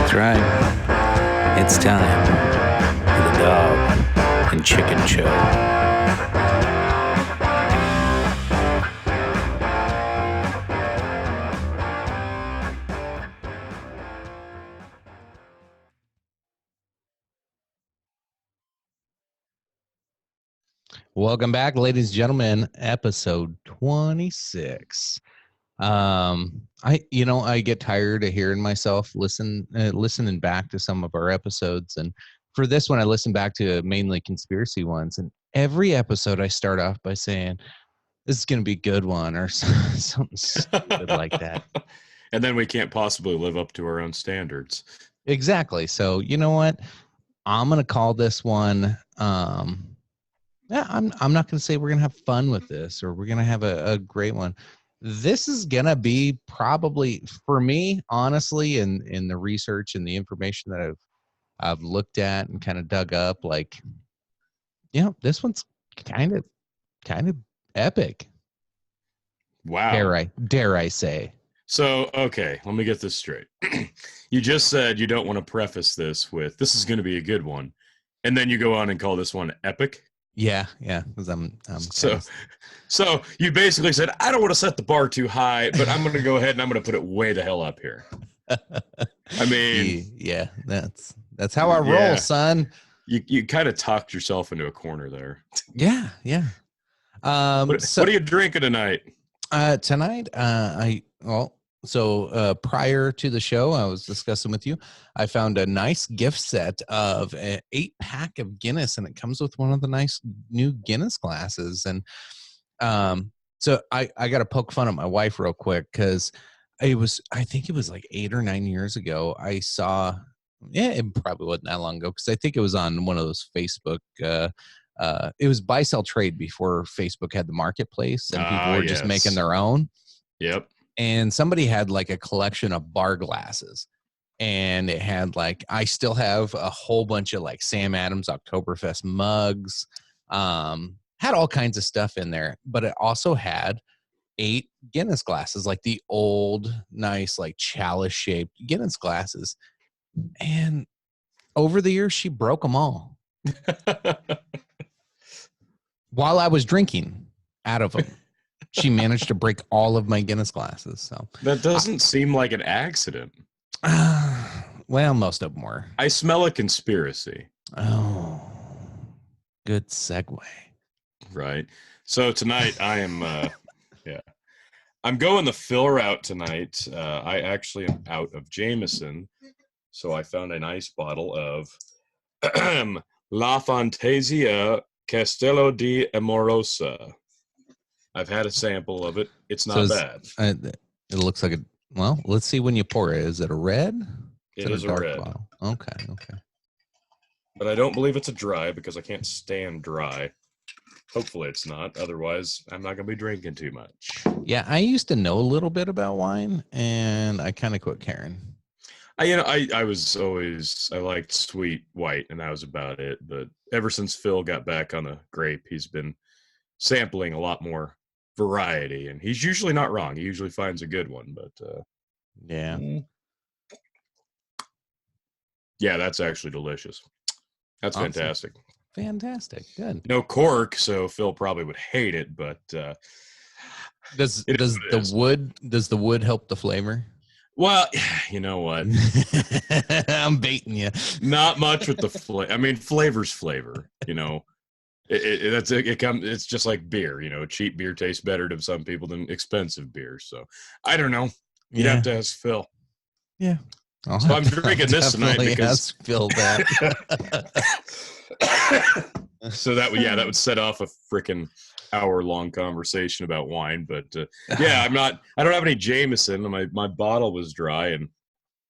That's right. It's time for the Dog and Chicken Show. Welcome back, ladies and gentlemen, episode 26. I get tired of hearing myself listening back to some of our episodes, and for this one I listened back to mainly conspiracy ones, and every episode I start off by saying this is going to be a good one or something stupid like that. And then we can't possibly live up to our own standards. Exactly. So, you know what? I'm going to call this one I'm not going to say we're going to have fun with this or we're going to have a great one. This is going to be probably, for me, honestly, in the research and the information that I've looked at and kind of dug up, like, this one's kind of epic. Wow. Dare I say. So, okay, let me get this straight. You just said you don't want to preface this with, this is going to be a good one. And then you go on and call this one epic? Yeah, because I'm so you basically said, I don't want to set the bar too high, but I'm going to go ahead and I'm going to put it way the hell up here. I mean, yeah, that's how I roll, son. You kind of talked yourself into a corner there. Yeah. What are you drinking tonight? Tonight, prior to the show, I was discussing with you, I found a nice gift set of an 8-pack of Guinness, and it comes with one of the nice new Guinness glasses. And so I got to poke fun at my wife real quick, because I think it was like 8 or 9 years ago, I saw, it probably wasn't that long ago, because I think it was on one of those Facebook, it was buy, sell, trade before Facebook had the marketplace and people were just making their own. Yep. And somebody had like a collection of bar glasses, and it had like, I still have a whole bunch of like Sam Adams Oktoberfest mugs, had all kinds of stuff in there, but it also had 8 Guinness glasses, like the old, nice, like chalice shaped Guinness glasses. And over the years, she broke them all. While I was drinking out of them, she managed to break all of my Guinness glasses. So that doesn't seem like an accident. Well, most of them were. I smell a conspiracy. Oh, good segue. Right. So tonight I am, I'm going the fill route tonight. I actually am out of Jameson, so I found a nice bottle of La Fantasia Castello di Amorosa. I've had a sample of it. It's not bad. It looks like well, let's see when you pour it. Is it a red? It is a red. Bottle? Okay. But I don't believe it's a dry, because I can't stand dry. Hopefully it's not. Otherwise, I'm not going to be drinking too much. Yeah, I used to know a little bit about wine, and I kind of quit caring. I liked sweet white, and that was about it. But ever since Phil got back on the grape, he's been sampling a lot more variety, and he's usually not wrong. He usually finds a good one, but yeah, that's actually delicious. That's awesome. Fantastic. Good. No cork, so Phil probably would hate it, but does the wood help the flavor? Well, you know what? I'm baiting you. Not much with the flavor. I mean, flavor's flavor. It's just like beer. Cheap beer tastes better to some people than expensive beer. So I don't know. You'd have to ask Phil. Yeah. So I'm drinking this tonight because Phil that. So that would set off a freaking hour-long conversation about wine. But I don't have any Jameson. My bottle was dry, and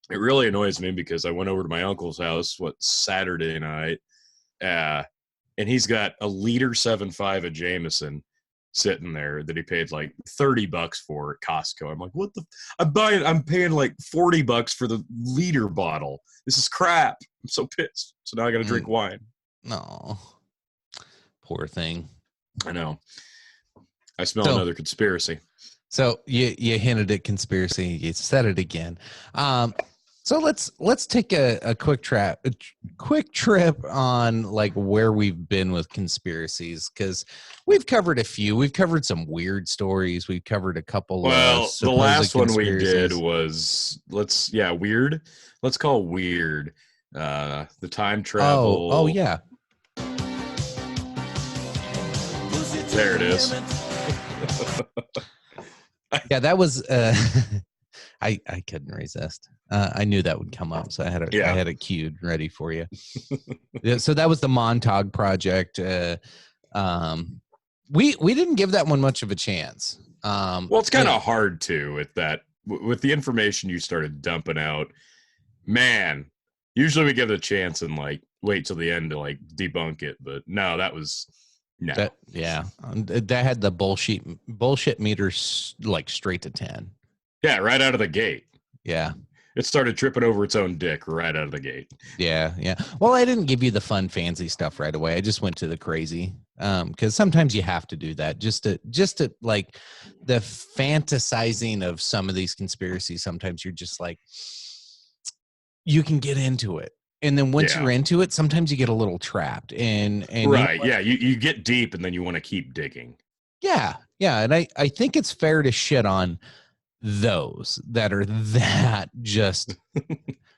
it really annoys me because I went over to my uncle's house Saturday night, and he's got a liter 7.5 of Jameson sitting there that he paid like $30 for at Costco. I'm like, what the? I'm paying like $40 for the liter bottle. This is crap. I'm so pissed. So now I got to drink wine. No, poor thing. I know. I smell another conspiracy. So you hinted at conspiracy. You said it again. So let's take a quick trip on like where we've been with conspiracies, because we've covered a few. We've covered some weird stories. We've covered a couple. Well, the last one we did conspiracies. was weird. Let's call weird. The time travel. Oh yeah. There it is. Yeah, that was. I couldn't resist. I knew that would come up, so I had it queued ready for you. Yeah, so that was the Montauk Project. We didn't give that one much of a chance. Well, it's kind of hard to with the information you started dumping out. Man, usually we give it a chance and like wait till the end to like debunk it, but no, that was no. That had the bullshit meters like straight to 10. Yeah, right out of the gate. Yeah. It started tripping over its own dick right out of the gate. Yeah. Well, I didn't give you the fun, fancy stuff right away. I just went to the crazy. Because sometimes you have to do that just to like the fantasizing of some of these conspiracies. Sometimes you're just like, you can get into it. And then once you're into it, sometimes you get a little trapped. And right. Yeah. You get deep and then you want to keep digging. Yeah. And I think it's fair to shit on those that are that just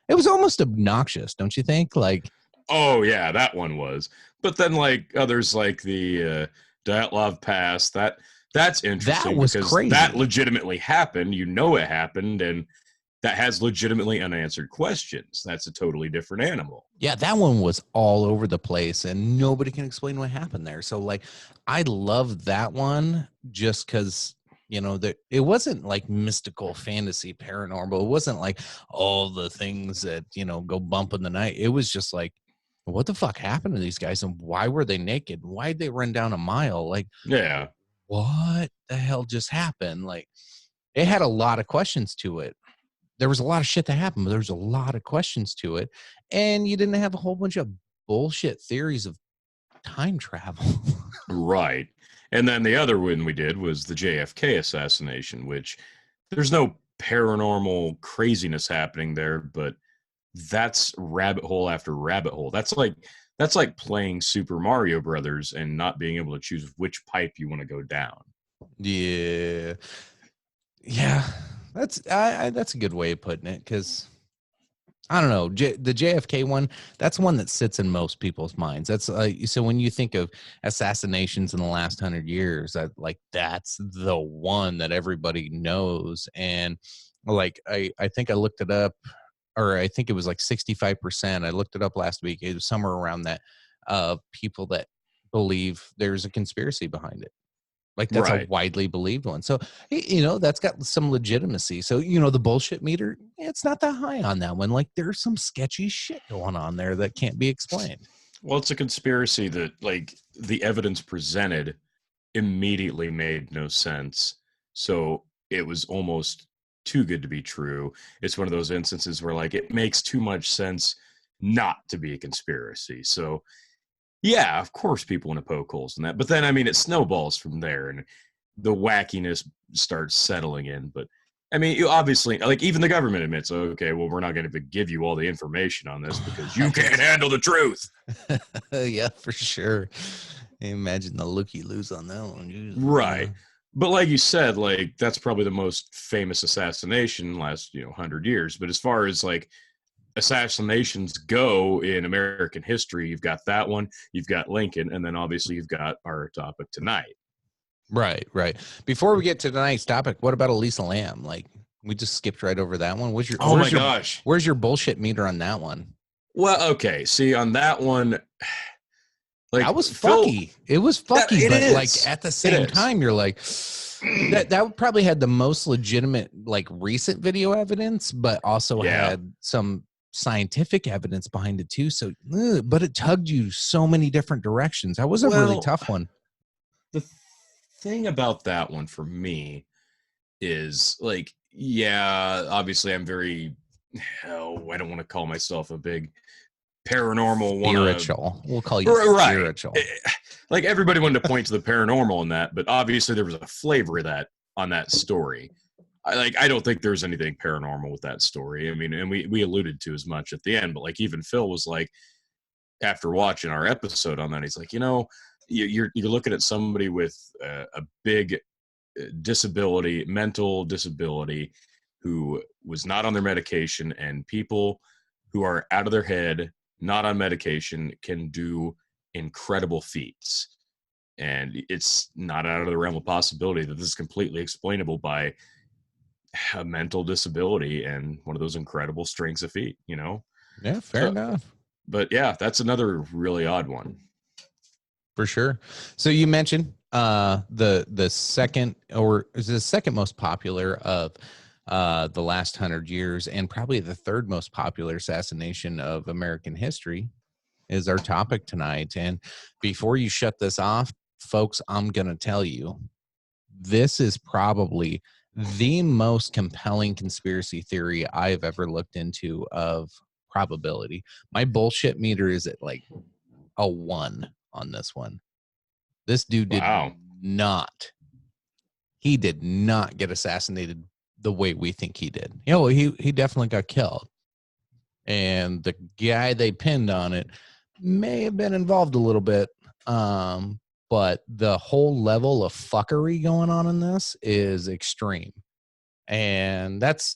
it was almost obnoxious, don't you think? Like, oh yeah, that one was. But then like others like the Dyatlov Pass, that's interesting. That was because crazy. That legitimately happened. You know it happened, and that has legitimately unanswered questions. That's a totally different animal. Yeah, that one was all over the place and nobody can explain what happened there. So like I love that one just because that it wasn't like mystical fantasy paranormal. It wasn't like all the things that go bump in the night. It was just like, what the fuck happened to these guys and why were they naked? Why'd they run down a mile? Like, yeah, what the hell just happened? Like, it had a lot of questions to it. There was a lot of shit that happened, but there was a lot of questions to it, and you didn't have a whole bunch of bullshit theories of time travel. Right. And then the other one we did was the JFK assassination, which there's no paranormal craziness happening there, but that's rabbit hole after rabbit hole. That's like playing Super Mario Brothers and not being able to choose which pipe you want to go down. Yeah. That's a good way of putting it, because I don't know, the JFK one, that's one that sits in most people's minds. That's so when you think of assassinations in the last 100 years, that's the one that everybody knows. And like I think I looked it up, or I think it was like 65%. I looked it up last week. It was somewhere around that of people that believe there's a conspiracy behind it. Like that's a widely believed one. So, that's got some legitimacy. So, the bullshit meter, it's not that high on that one. Like there's some sketchy shit going on there that can't be explained. Well, it's a conspiracy that like the evidence presented immediately made no sense. So it was almost too good to be true. It's one of those instances where like it makes too much sense not to be a conspiracy. So yeah, of course people want to poke holes in that. But then, I mean, it snowballs from there and the wackiness starts settling in. But I mean, you obviously, like even the government admits, okay, well, we're not going to give you all the information on this because you can't handle the truth. Yeah, for sure. Imagine the look you lose on that one. Right. But like you said, like that's probably the most famous assassination last, 100 years. But as far as like assassinations go in American history, you've got that one, you've got Lincoln, and then obviously you've got our topic tonight. Right. Before we get to tonight's topic, what about Elisa Lam? Like we just skipped right over that one. Gosh, where's your bullshit meter on that one? Well, okay, see on that one, like that was fucky. It was fucky, but like at the same time, you're like that probably had the most legitimate like recent video evidence, but also had some scientific evidence behind it too. So, but it tugged you so many different directions. That was a really tough one. The thing about that one for me is like, obviously I'm very, I don't want to call myself a big paranormal spiritual. We'll call you spiritual. Like everybody wanted to point to the paranormal in that, but obviously there was a flavor of that on that story. I don't think there's anything paranormal with that story. I mean, and we alluded to as much at the end, but like even Phil was like, after watching our episode on that, he's like, you're looking at somebody with a big disability, mental disability, who was not on their medication, and people who are out of their head, not on medication, can do incredible feats. And it's not out of the realm of possibility that this is completely explainable by a mental disability and one of those incredible strengths of feet, Yeah, fair enough. But yeah, that's another really odd one. For sure. So you mentioned the second, or is the second most popular of the last 100 years, and probably the third most popular assassination of American history is our topic tonight. And before you shut this off, folks, I'm going to tell you, this is probably the most compelling conspiracy theory I've ever looked into of probability. My bullshit meter is at like a 1 on this one. This dude did not get assassinated the way we think he did. He definitely got killed. And the guy they pinned on it may have been involved a little bit. But the whole level of fuckery going on in this is extreme. And that's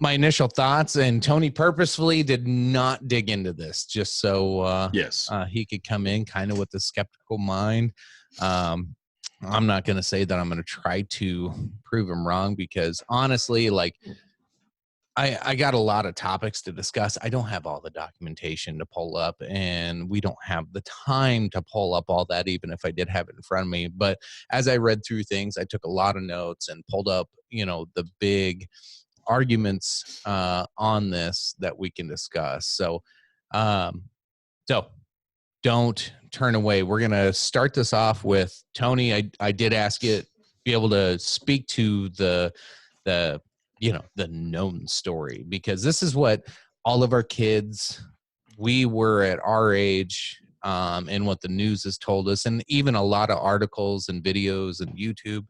my initial thoughts. And Tony purposefully did not dig into this just so he could come in kind of with a skeptical mind. I'm not going to say that I'm going to try to prove him wrong, because honestly, like, I got a lot of topics to discuss. I don't have all the documentation to pull up, and we don't have the time to pull up all that, even if I did have it in front of me. But as I read through things, I took a lot of notes and pulled up, the big arguments on this that we can discuss. So don't turn away. We're going to start this off with Tony. I did ask you to be able to speak to the known story, because this is what all of our kids, we were at our age, and what the news has told us, and even a lot of articles and videos and YouTube.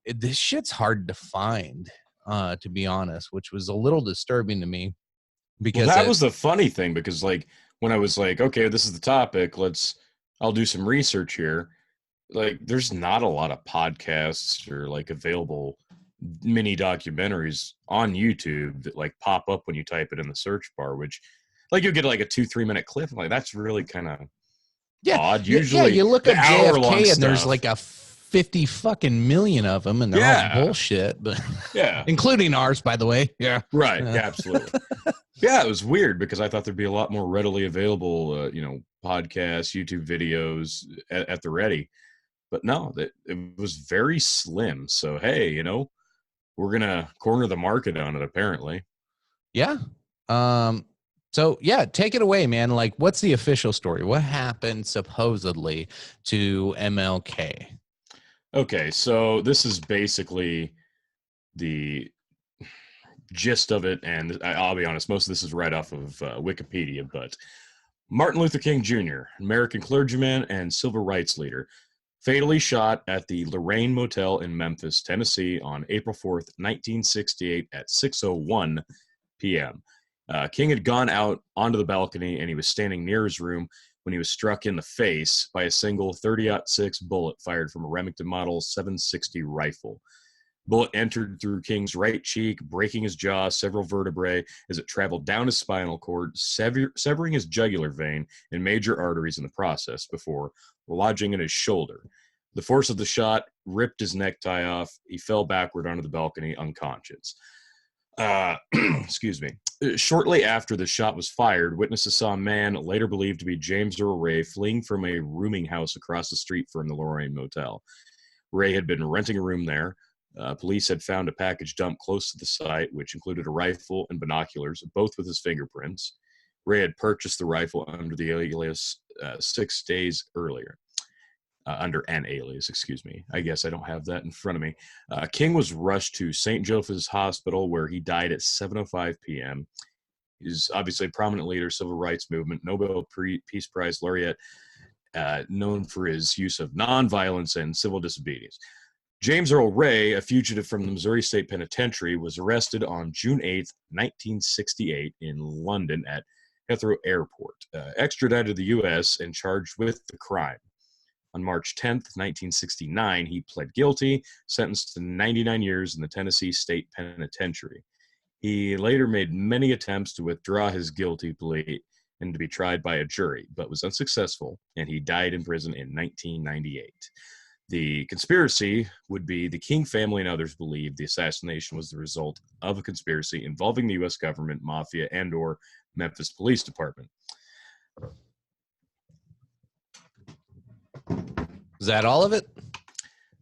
This shit's hard to find, to be honest, which was a little disturbing to me. Because that was the funny thing, because like when I was like, okay, this is the topic, I'll do some research here. Like, there's not a lot of podcasts or like available mini documentaries on YouTube that like pop up when you type it in the search bar, which like you'll get like a 2-3 minute clip. Like, that's really kind of odd. Usually you look at JFK and there's stuff, like a 50 fucking million of them, and they're all bullshit, but including ours, by the way. Right. Yeah, absolutely. It was weird, because I thought there'd be a lot more readily available podcasts, YouTube videos at the ready, but no, that it was very slim. So hey, we're gonna corner the market on it, apparently. So take it away, man. Like, what's the official story? What happened supposedly to MLK? Okay, so this is basically the gist of it, and I'll be honest, most of this is right off of Wikipedia, but Martin Luther King Jr., American clergyman and civil rights leader, fatally shot at the Lorraine Motel in Memphis, Tennessee on April 4th, 1968 at 6:01 p.m. King had gone out onto the balcony, and he was standing near his room when he was struck in the face by a single .30-06 bullet fired from a Remington Model 760 rifle. Bullet entered through King's right cheek, breaking his jaw, several vertebrae as it traveled down his spinal cord, severing his jugular vein and major arteries in the process before lodging in his shoulder. The force of the shot ripped his necktie off. He fell backward onto the balcony, unconscious. Excuse me. Shortly after the shot was fired, witnesses saw a man later believed to be James Earl Ray fleeing from a rooming house across the street from the Lorraine Motel. Ray had been renting a room there. Police had found a package dumped close to the site, which included a rifle and binoculars, both with his fingerprints. Ray had purchased the rifle under the alias 6 days earlier. Under an alias, excuse me. I guess I don't have that in front of me. King was rushed to St. Joseph's Hospital, where he died at 7:05 p.m. He's obviously a prominent leader, civil rights movement, Nobel Peace Prize laureate, known for his use of nonviolence and civil disobedience. James Earl Ray, a fugitive from the Missouri State Penitentiary, was arrested on June 8th, 1968 in London at Heathrow Airport, extradited to the U.S. and charged with the crime. On March 10th, 1969, he pled guilty, sentenced to 99 years in the Tennessee State Penitentiary. He later made many attempts to withdraw his guilty plea and to be tried by a jury, but was unsuccessful, and he died in prison in 1998. The conspiracy would be the King family and others believed the assassination was the result of a conspiracy involving the U.S. government, mafia, and/or Memphis Police Department. Is that all of it?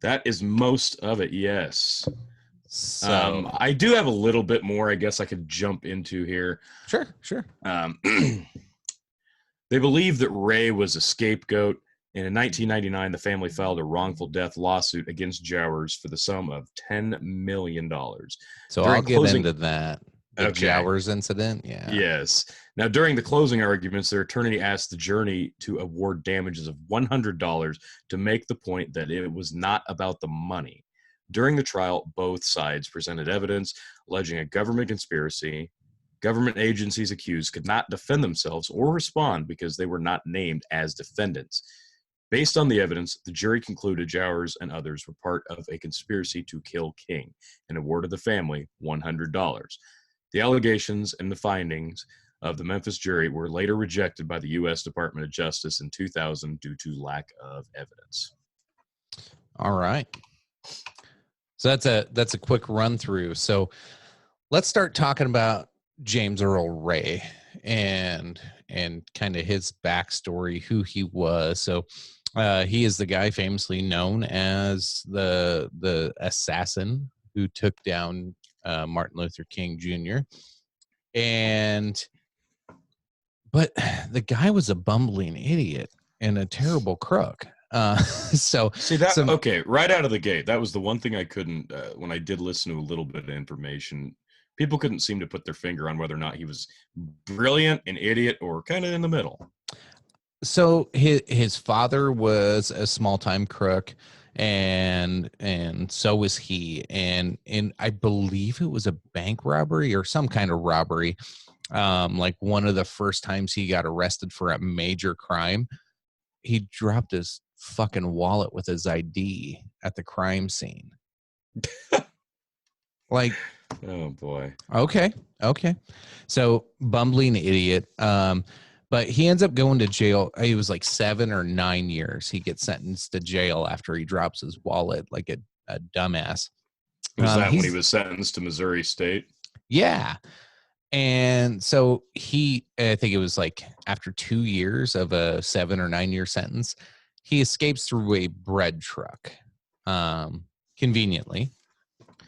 That is most of it, yes. So I do have a little bit more I guess I could jump into here. Sure. They believe that Ray was a scapegoat, and in 1999, the family filed a wrongful death lawsuit against Jowers for the sum of $10 million. So During I'll get into that. The Jowers incident, yeah. Yes. Now, during the closing arguments, their attorney asked the jury to award damages of $100 to make the point that it was not about the money. During the trial, both sides presented evidence alleging a government conspiracy. Government agencies accused could not defend themselves or respond because they were not named as defendants. Based on the evidence, the jury concluded Jowers and others were part of a conspiracy to kill King and awarded the family $100. The allegations and the findings of the Memphis jury were later rejected by the U.S. Department of Justice in 2000 due to lack of evidence. All right. So that's a quick run through. So let's start talking about James Earl Ray and kind of his backstory, who he was. So he is the guy famously known as the assassin who took down Martin Luther King Jr. But the guy was a bumbling idiot and a terrible crook. Okay, right out of the gate, that was the one thing I couldn't, when I did listen to a little bit of information, people couldn't seem to put their finger on whether or not he was brilliant, an idiot, or kind of in the middle. So his father was a small-time crook, and so was he. And I believe it was a bank robbery or some kind of robbery. Like one of the first times he got arrested for a major crime, he dropped his fucking wallet with his ID at the crime scene. Like, oh boy. Okay. So bumbling idiot. But he ends up going to jail. He was like 7 or 9 years. He gets sentenced to jail after he drops his wallet like a dumbass. Was that when he was sentenced to Missouri State? Yeah. And so I think it was like after 2 years of a 7 or 9 year sentence, he escapes through a bread truck, conveniently.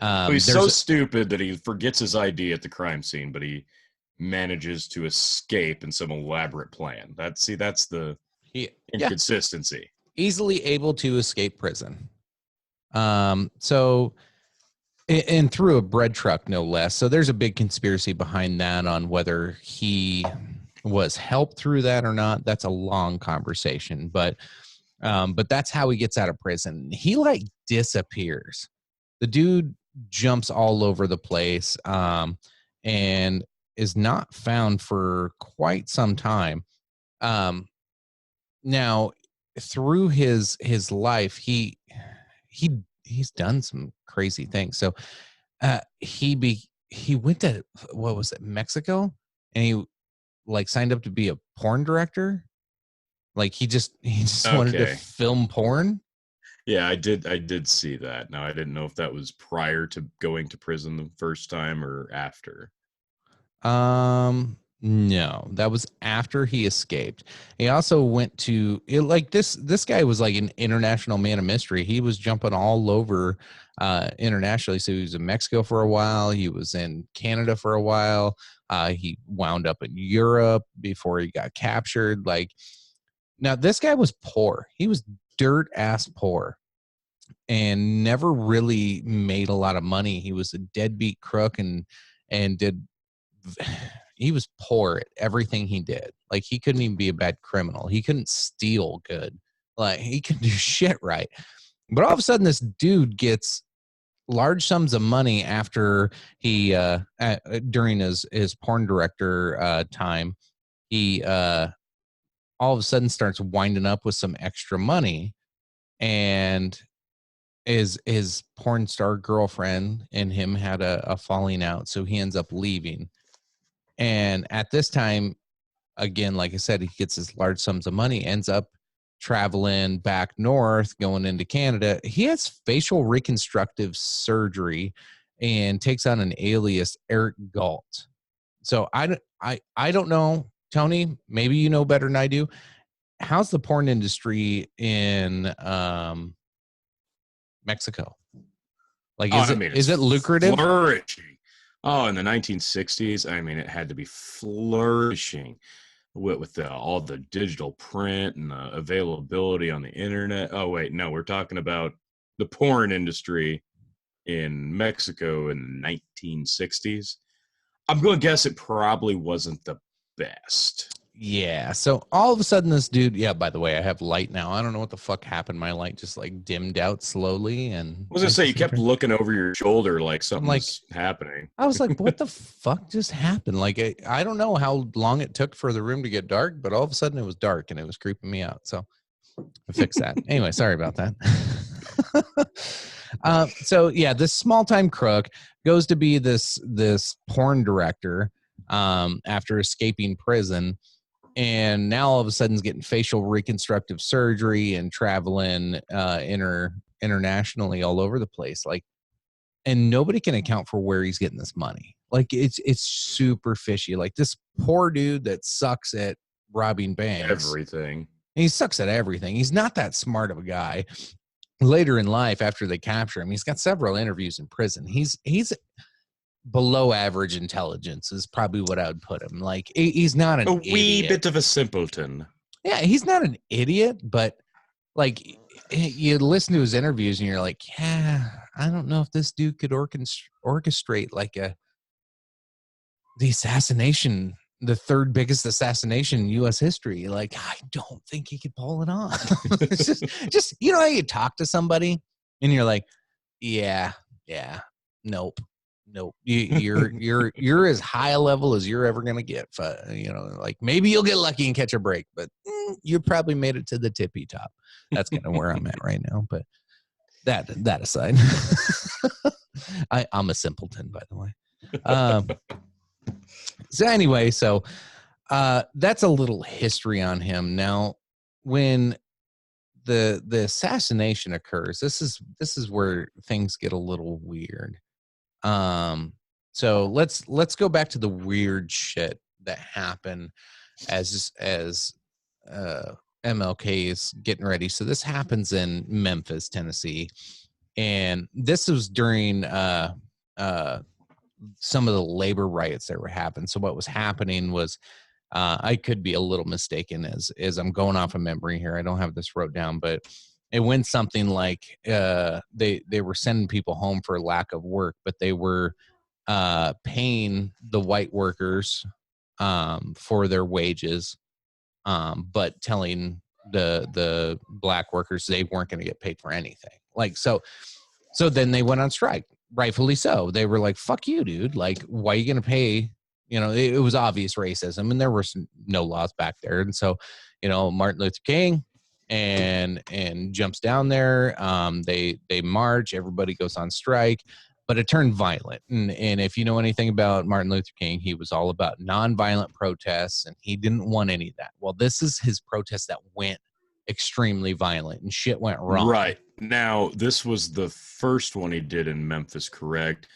He's so stupid that he forgets his ID at the crime scene, but he manages to escape in some elaborate plan. That's the inconsistency. Easily able to escape prison. So and through a bread truck, no less. So there's a big conspiracy behind that on whether he was helped through that or not. That's a long conversation, but that's how he gets out of prison. He like disappears. The dude jumps all over the place, and is not found for quite some time. Now through his life, he's done some crazy things. So he went to, what was it, Mexico, and he like signed up to be a porn director. Like he just wanted to film porn. Yeah, I did see that. Now I didn't know if that was prior to going to prison the first time or after. No, that was after he escaped. He also went to this guy was like an international man of mystery. He was jumping all over internationally. So he was in Mexico for a while. He was in Canada for a while. He wound up in Europe before he got captured. Like, now this guy was poor. He was dirt ass poor and never really made a lot of money. He was a deadbeat crook and he was poor at everything he did. Like, he couldn't even be a bad criminal. He couldn't steal good. Like, he couldn't do shit right. But all of a sudden, this dude gets large sums of money after he during his porn director time. He all of a sudden starts winding up with some extra money, and his porn star girlfriend and him had a falling out, so he ends up leaving. And at this time, again, like I said, he gets his large sums of money, ends up traveling back north, going into Canada. He has facial reconstructive surgery and takes on an alias, Eric Galt. So I don't know, Tony, maybe you know better than I do. How's the porn industry in Mexico? Like, is it lucrative? Flourishing. Oh, in the 1960s, I mean, it had to be flourishing with all the digital print and the availability on the internet. Oh, wait, no, we're talking about the porn industry in Mexico in the 1960s. I'm going to guess it probably wasn't the best. Yeah. So all of a sudden this dude, by the way, I have light now. I don't know what the fuck happened. My light just like dimmed out slowly. And I was going to say, you kept looking over your shoulder like something was happening. I was like, what the fuck just happened? Like, I don't know how long it took for the room to get dark, but all of a sudden it was dark and it was creeping me out. So I fixed that. Anyway, sorry about that. So yeah, this small time crook goes to be this porn director after escaping prison. And now all of a sudden is getting facial reconstructive surgery and traveling internationally all over the place. Like, and nobody can account for where he's getting this money. Like, it's super fishy. Like, this poor dude that sucks at robbing banks. Everything. He sucks at everything. He's not that smart of a guy. Later in life, after they capture him, he's got several interviews in prison. He's below average intelligence is probably what I would put him. Like, he's not an idiot. Wee bit of a simpleton. Yeah, he's not an idiot, but like, you listen to his interviews and you're like, yeah, I don't know if this dude could orchestrate like the assassination, the third biggest assassination in U.S. history. Like, I don't think he could pull it off. It's just you know how you talk to somebody and you're like, yeah, nope. You're as high a level as you're ever gonna get. Like, maybe you'll get lucky and catch a break, but you probably made it to the tippy top. That's kind of where I'm at right now. But that aside, I'm a simpleton, by the way. So anyway, that's a little history on him. Now, when the assassination occurs, this is where things get a little weird. So let's go back to the weird shit that happened as MLK is getting ready. So this happens in Memphis, Tennessee, and this was during some of the labor riots that were happening. So what was happening was, I could be a little mistaken as I'm going off of memory here. I don't have this wrote down, but it went something like they were sending people home for lack of work, but they were paying the white workers for their wages, but telling the black workers they weren't going to get paid for anything. Like, so then they went on strike, rightfully so. They were like, fuck you, dude. Like, why are you going to pay? It was obvious racism, and there were no laws back there. And so, Martin Luther King and jumps down there. They march, everybody goes on strike, but it turned violent. And if you know anything about Martin Luther King, he was all about nonviolent protests, and he didn't want any of that. Well, this is his protest that went extremely violent, and shit went wrong. Right. Now, this was the first one he did in Memphis, correct?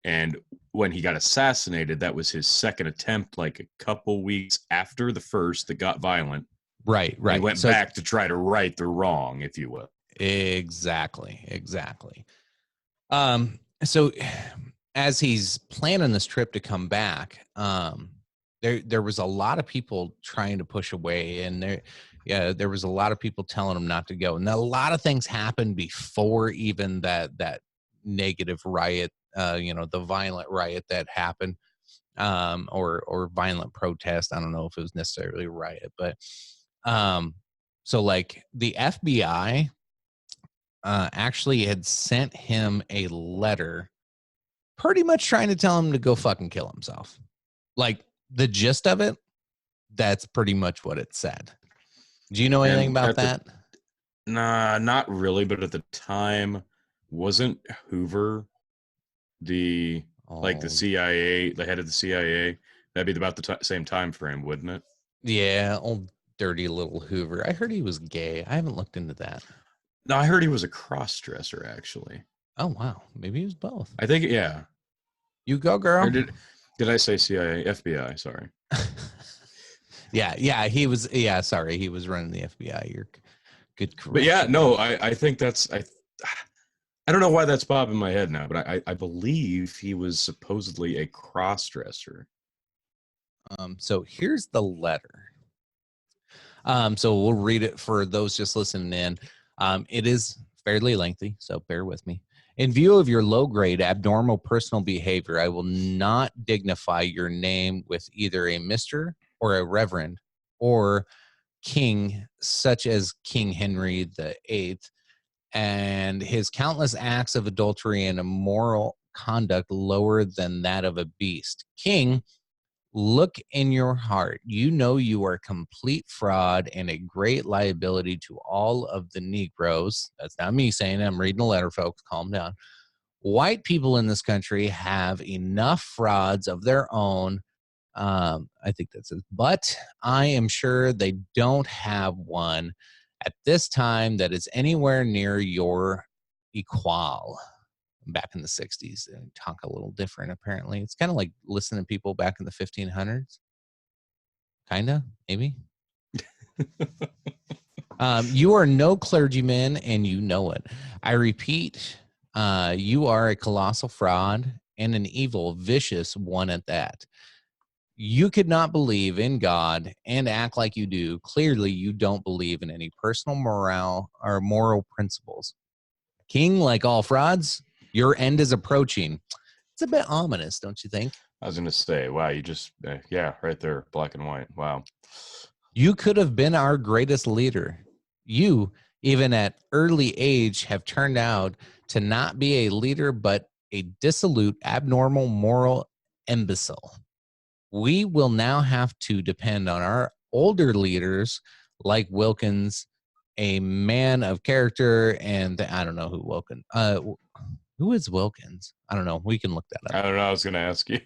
And when he got assassinated, that was his second attempt, like a couple weeks after the first that got violent. Right. He went back to try to right the wrong, if you will. Exactly. So as he's planning this trip to come back, there was a lot of people trying to push away, and there was a lot of people telling him not to go. And a lot of things happened before even that negative riot, the violent riot that happened, or violent protest. I don't know if it was necessarily a riot, but so like the FBI actually had sent him a letter pretty much trying to tell him to go fucking kill himself. Like, the gist of it, that's pretty much what it said. Do you know anything And about that? Nah, not really. But at the time, wasn't Hoover the Oh, CIA, the head of the CIA? That'd be about the same time frame, wouldn't it? yeah, old dirty little Hoover. I heard he was gay. I haven't looked into that. No, I heard he was a cross-dresser, actually. Oh, wow. Maybe he was both. I think, yeah. You go, girl. Or did I say CIA? FBI, sorry. Yeah, he was. Yeah, sorry, he was running the FBI. You're good. But yeah, no, I think that's I don't know why that's popping in my head now, but I believe he was supposedly a cross-dresser. So here's the letter. So we'll read it for those just listening in. It is fairly lengthy, so bear with me. In view of your low-grade abnormal personal behavior, I will not dignify your name with either a Mr. or a Reverend or King, such as King Henry VIII, and his countless acts of adultery and immoral conduct lower than that of a beast. King, look in your heart. You know you are a complete fraud and a great liability to all of the Negroes. That's not me saying it. I'm reading a letter, folks. Calm down. White people in this country have enough frauds of their own. I think that's it. But I am sure they don't have one at this time that is anywhere near your equal. Back in the 60s, they talk a little different, apparently. It's kind of like listening to people back in the 1500s. Kind of, maybe. You are no clergyman, and you know it. I repeat, you are a colossal fraud and an evil, vicious one at that. You could not believe in God and act like you do. Clearly, you don't believe in any personal morale or moral principles. King, like all frauds, your end is approaching. It's a bit ominous, don't you think? I was going to say, wow, you just, yeah, right there, black and white. Wow. You could have been our greatest leader. You, even at early age, have turned out to not be a leader, but a dissolute, abnormal, moral imbecile. We will now have to depend on our older leaders like Wilkins, a man of character, and I don't know who Wilkins. Who is Wilkins? I don't know. We can look that up. I don't know. I was going to ask you.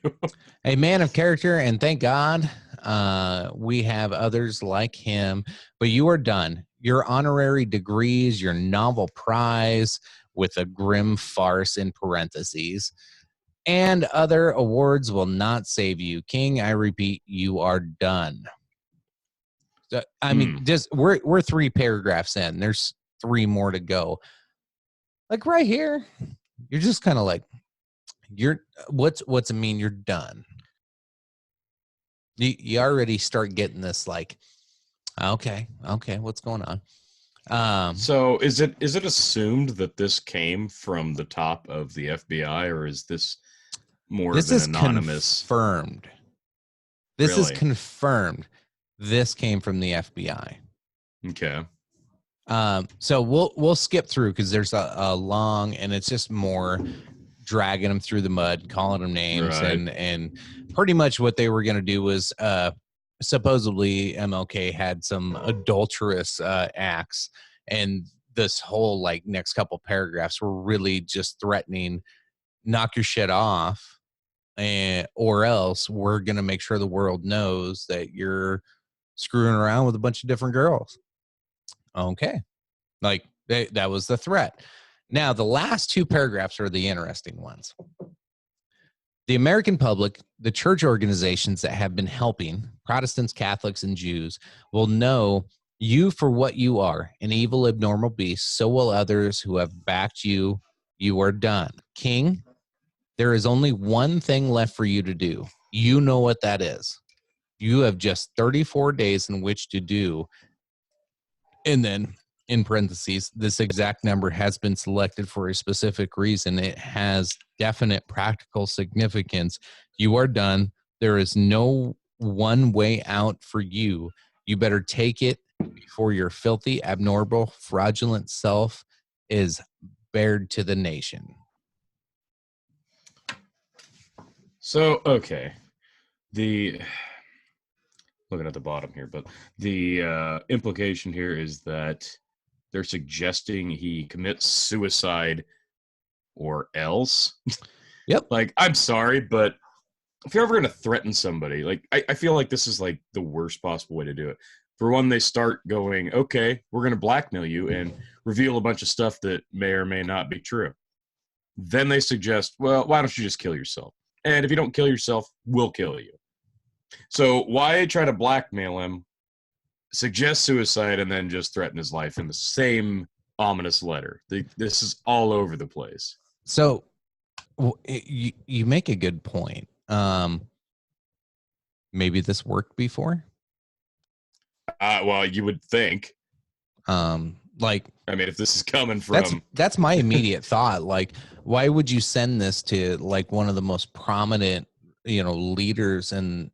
A man of character, and thank God we have others like him. But you are done. Your honorary degrees, your Nobel Prize with a grim farce in parentheses, and other awards will not save you. King, I repeat, you are done. So, I mean, just we're 3 paragraphs in. There's 3 more to go. Like right here, you're just kind of like, what's it mean you're done? You already start getting this like, okay, what's going on? So is it assumed that this came from the top of the FBI, or is this more of an anonymous? Confirmed. This is confirmed. This came from the FBI. Okay. So we'll skip through because there's a long, and it's just more dragging them through the mud, calling them names, right. and pretty much what they were going to do was supposedly MLK had some adulterous acts, and this whole like next couple paragraphs were really just threatening, knock your shit off, or else we're going to make sure the world knows that you're screwing around with a bunch of different girls. Okay. Like that was the threat. Now, the last 2 paragraphs are the interesting ones. The American public, the church organizations that have been helping Protestants, Catholics, and Jews will know you for what you are, an evil, abnormal beast. So will others who have backed you. You are done. King, there is only one thing left for you to do. You know what that is. You have just 34 days in which to do. And then, in parentheses, this exact number has been selected for a specific reason. It has definite practical significance. You are done. There is no one way out for you. You better take it before your filthy, abnormal, fraudulent self is bared to the nation. So, okay. The looking at the bottom here, but the implication here is that they're suggesting he commits suicide or else. Yep. Like, I'm sorry, but if you're ever going to threaten somebody, like, I feel like this is like the worst possible way to do it. For one, they start going, okay, we're going to blackmail you and reveal a bunch of stuff that may or may not be true. Then they suggest, well, why don't you just kill yourself? And if you don't kill yourself, we'll kill you. So why try to blackmail him, suggest suicide, and then just threaten his life in the same ominous letter? This is all over the place. So you make a good point. Maybe this worked before. Well, you would think. Like, I mean, if this is coming from that's my immediate thought. Like, why would you send this to like one of the most prominent, leaders in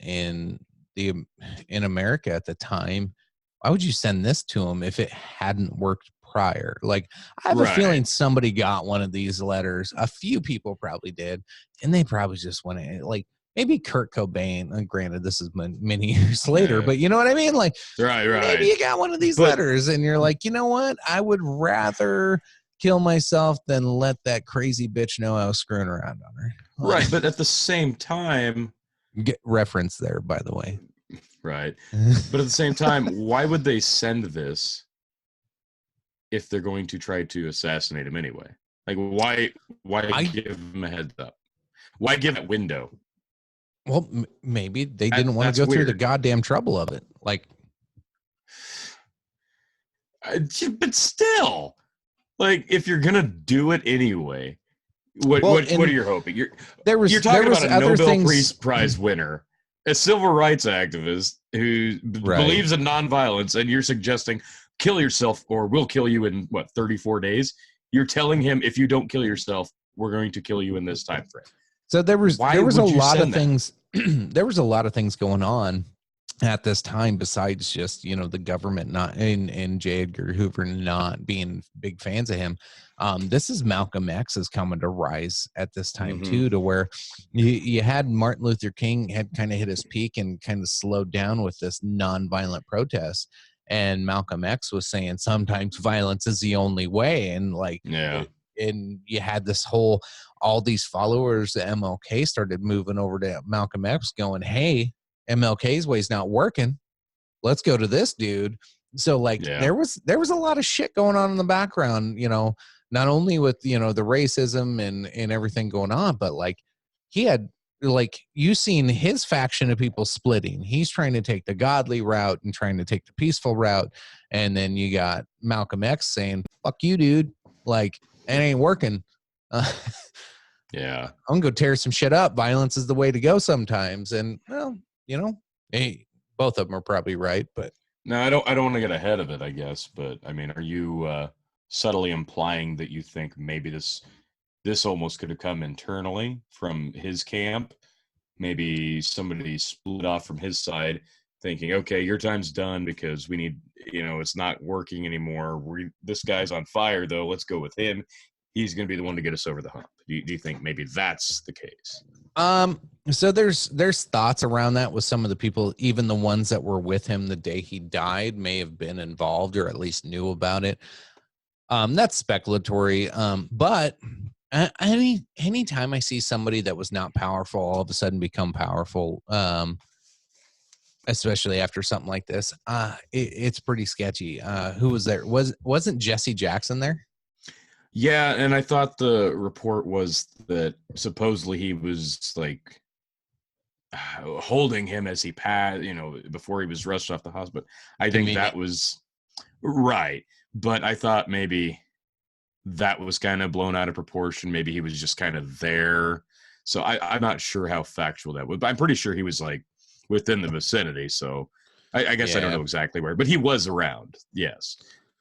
America at the time? Why would you send this to him if it hadn't worked prior? Like, I have a feeling somebody got one of these letters. A few people probably did, and they probably just went in, like, maybe Kurt Cobain. And granted, this is many years later, but you know what I mean? Like, right. Maybe you got one of these letters, and you're like, you know what? I would rather kill myself than let that crazy bitch know I was screwing around on her. Right, but at the same time, get reference there, by the way. Right, but at the same time, why would they send this if they're going to try to assassinate him anyway? Like, why give him a heads up? Why give it window? Well, maybe they didn't want to go through the goddamn trouble of it. Like, but still, like, if you're gonna do it anyway, what are you hoping? You're talking about a Nobel Peace Prize winner, a civil rights activist who believes in nonviolence, and you're suggesting kill yourself or we'll kill you in 34 days. You're telling him if you don't kill yourself, we're going to kill you in this time frame. So there was a lot of things. There was a lot of things going on at this time besides just the government not and J. Edgar Hoover not being big fans of him. This is Malcolm X is coming to rise at this time too, to where you had Martin Luther King had kind of hit his peak and kind of slowed down with this nonviolent protest, and Malcolm X was saying sometimes violence is the only way, and and you had all these followers of MLK started moving over to Malcolm X going, hey, MLK's way's not working. Let's go to this dude. So there was a lot of shit going on in the background, not only with, the racism and everything going on, but he had you seen his faction of people splitting. He's trying to take the godly route and trying to take the peaceful route. And then you got Malcolm X saying, fuck you, dude. It ain't working. Yeah. I'm going to go tear some shit up. Violence is the way to go sometimes. And, well, hey, both of them are probably right, but. No, I don't want to get ahead of it, I guess. But, I mean, are you subtly implying that you think maybe this almost could have come internally from his camp? Maybe somebody split off from his side thinking, okay, your time's done because we need, it's not working anymore. This guy's on fire, though. Let's go with him. He's going to be the one to get us over the hump. Do you think maybe that's the case? So there's thoughts around that with some of the people, even the ones that were with him the day he died may have been involved or at least knew about it. That's speculatory. But anytime I see somebody that was not powerful all of a sudden become powerful, especially after something like this, it's pretty sketchy. Who was there? Wasn't Jesse Jackson there? Yeah, and I thought the report was that supposedly he was holding him as he passed, before he was rushed off the hospital. I think that was right, but I thought maybe that was kind of blown out of proportion. Maybe he was just kind of there. So I'm not sure how factual that was, but I'm pretty sure he was within the vicinity. So I guess I don't know exactly where, but he was around. Yes.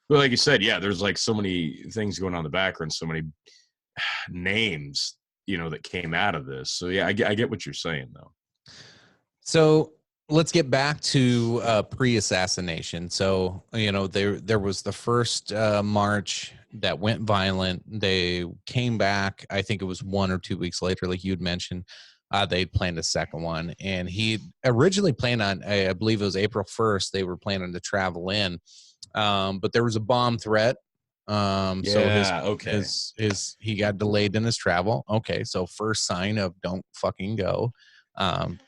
But like you said, there's so many things going on in the background, so many names, that came out of this. So I get what you're saying though. So let's get back to pre-assassination. So, there was the first march that went violent. They came back. I think it was 1 or 2 weeks later, like you'd mentioned. They planned a second one, and he originally planned on, I believe it was April 1st. They were planning to travel in, but there was a bomb threat. So okay. he got delayed in his travel. Okay, so first sign of don't fucking go.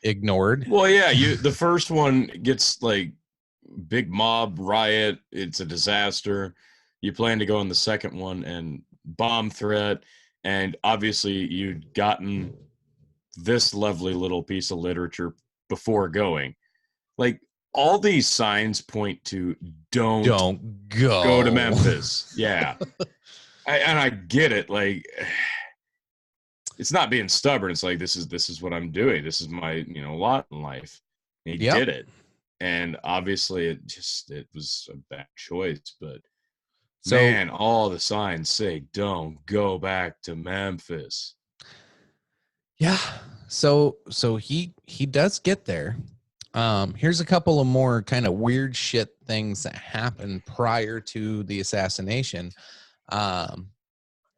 Ignored. Well, yeah, the first one gets like big mob riot. It's a disaster. You plan to go on the second one and bomb threat, and obviously you'd gotten this lovely little piece of literature before going. Like all these signs point to don't go to go. Memphis. Yeah. And I get it. Like it's not being stubborn. It's like this is what I'm doing. This is my lot in life. And he did it, and obviously it was a bad choice. But So, man, all the signs say don't go back to Memphis. yeah. So he does get there. Here's a couple of more kind of weird shit things that happened prior to the assassination.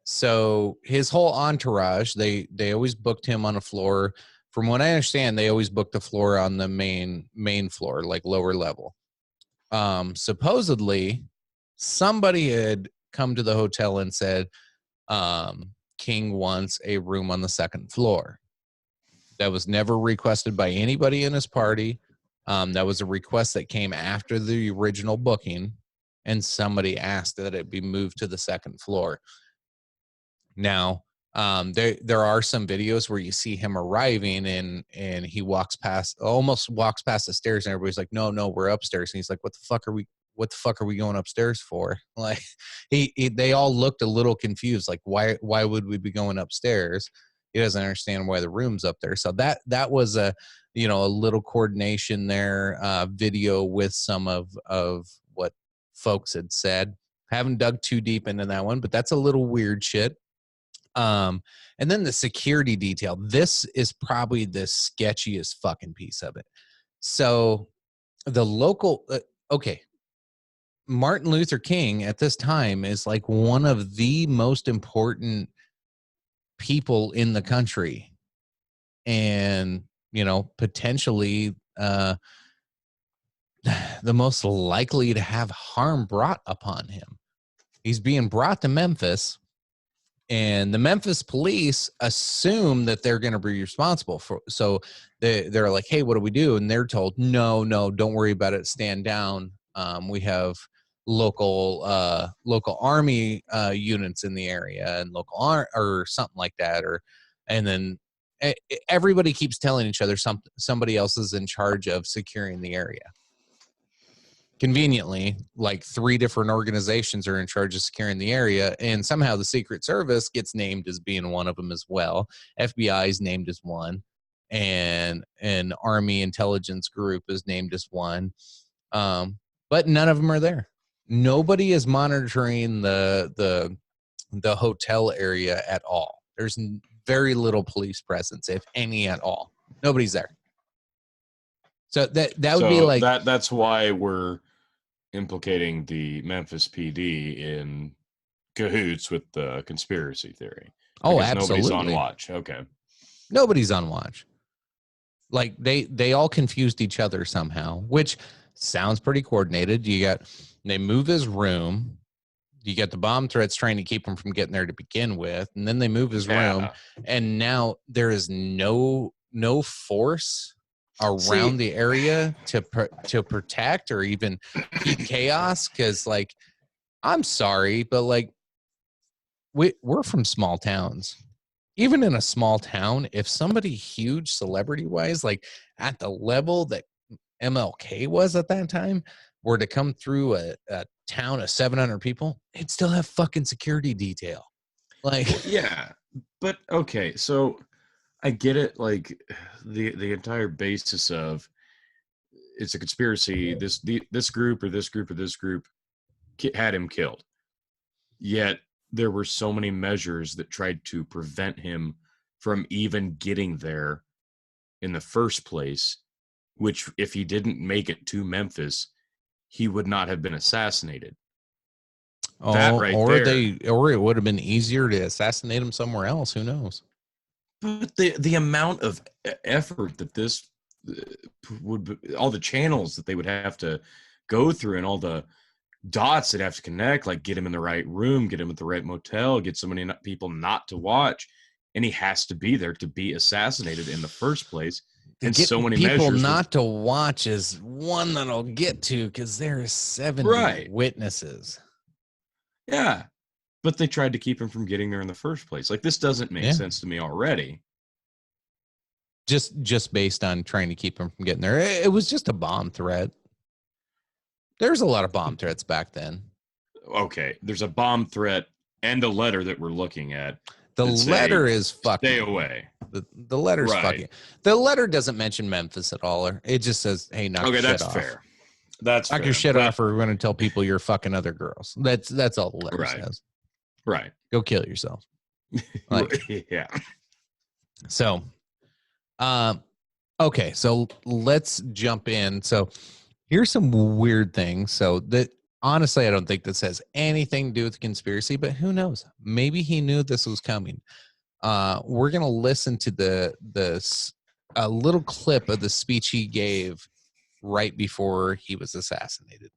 So his whole entourage, they always booked him on a floor. From what I understand, they always booked the floor on the main floor, like lower level. Supposedly, somebody had come to the hotel and said, King wants a room on the second floor. That was never requested by anybody in his party. That was a request that came after the original booking, and somebody asked that it be moved to the second floor. Now, there are some videos where you see him arriving and he almost walks past the stairs, and everybody's like, no, we're upstairs. And he's like, what the fuck are we going upstairs for? Like they all looked a little confused. Like, why would we be going upstairs? He doesn't understand why the room's up there. So that was a little coordination there, video with some of what folks had said. Haven't dug too deep into that one, but that's a little weird shit. And then the security detail. This is probably the sketchiest fucking piece of it. So the local, okay, Martin Luther King at this time is like one of the most important people in the country, and potentially the most likely to have harm brought upon him. He's being brought to Memphis, and the Memphis police assume that they're going to be responsible for. So they're like, hey, what do we do? And they're told, no, don't worry about it. Stand down. We have local army units in the area, and local or something like that. And then everybody keeps telling each other somebody else is in charge of securing the area. Conveniently, like 3 different organizations are in charge of securing the area, and somehow the Secret Service gets named as being one of them as well. FBI is named as one, and an Army intelligence group is named as one. But none of them are there. Nobody is monitoring the hotel area at all. There's very little police presence, if any at all. Nobody's there. So that would be like that's why we're implicating the Memphis PD in cahoots with the conspiracy theory. Oh, absolutely. Nobody's on watch. Okay. Nobody's on watch. Like they all confused each other somehow, which sounds pretty coordinated. They move his room. You get the bomb threats trying to keep him from getting there to begin with, and then they move his room, and now there is no force around the area to protect or even keep chaos. Because, like, I'm sorry, but like we're from small towns. Even in a small town, if somebody huge celebrity wise, like at the level that MLK was at that time, were to come through a town of 700 people, they'd still have fucking security detail. Like, well, yeah, but okay, so I get it. Like the entire basis of it's a conspiracy. This group or this group or this group had him killed. Yet there were so many measures that tried to prevent him from even getting there in the first place. which if he didn't make it to Memphis, he would not have been assassinated. That right or there. or it would have been easier to assassinate him somewhere else. Who knows? But the amount of effort that this would be, all the channels that they would have to go through and all the dots that have to connect, like get him in the right room, get him at the right motel, get so many people not to watch, and he has to be there to be assassinated in the first place. And so many people measures not to watch is one that I'll get to because there are 70 witnesses. Yeah, but they tried to keep him from getting there in the first place. Like, this doesn't make sense to me already. Just based on trying to keep him from getting there. It was just a bomb threat. There's a lot of bomb threats back then. Okay, there's a bomb threat and a letter that we're looking at. The letter is fucking. Stay away. The letter's fucking. The letter doesn't mention Memphis at all. It just says, "Hey, knock your shit off." Fair. That's knock your shit off, or we're going to tell people you're fucking other girls. That's all the letter says. Right. Go kill yourself. Yeah. So, okay. So let's jump in. So here's some weird things. So that honestly, I don't think this has anything to do with the conspiracy, but who knows? Maybe he knew this was coming. We're going to listen to a little clip of the speech he gave right before he was assassinated.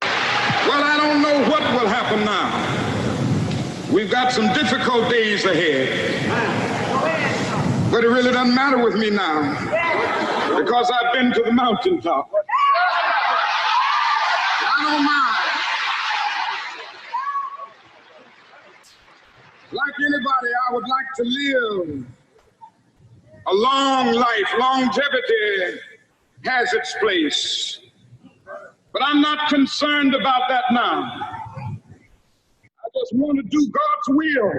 Well, I don't know what will happen now. We've got some difficult days ahead. But it really doesn't matter with me now because I've been to the mountaintop. I don't mind. Like anybody, I would like to live a long life. Longevity has its place. But I'm not concerned about that now. I just want to do God's will.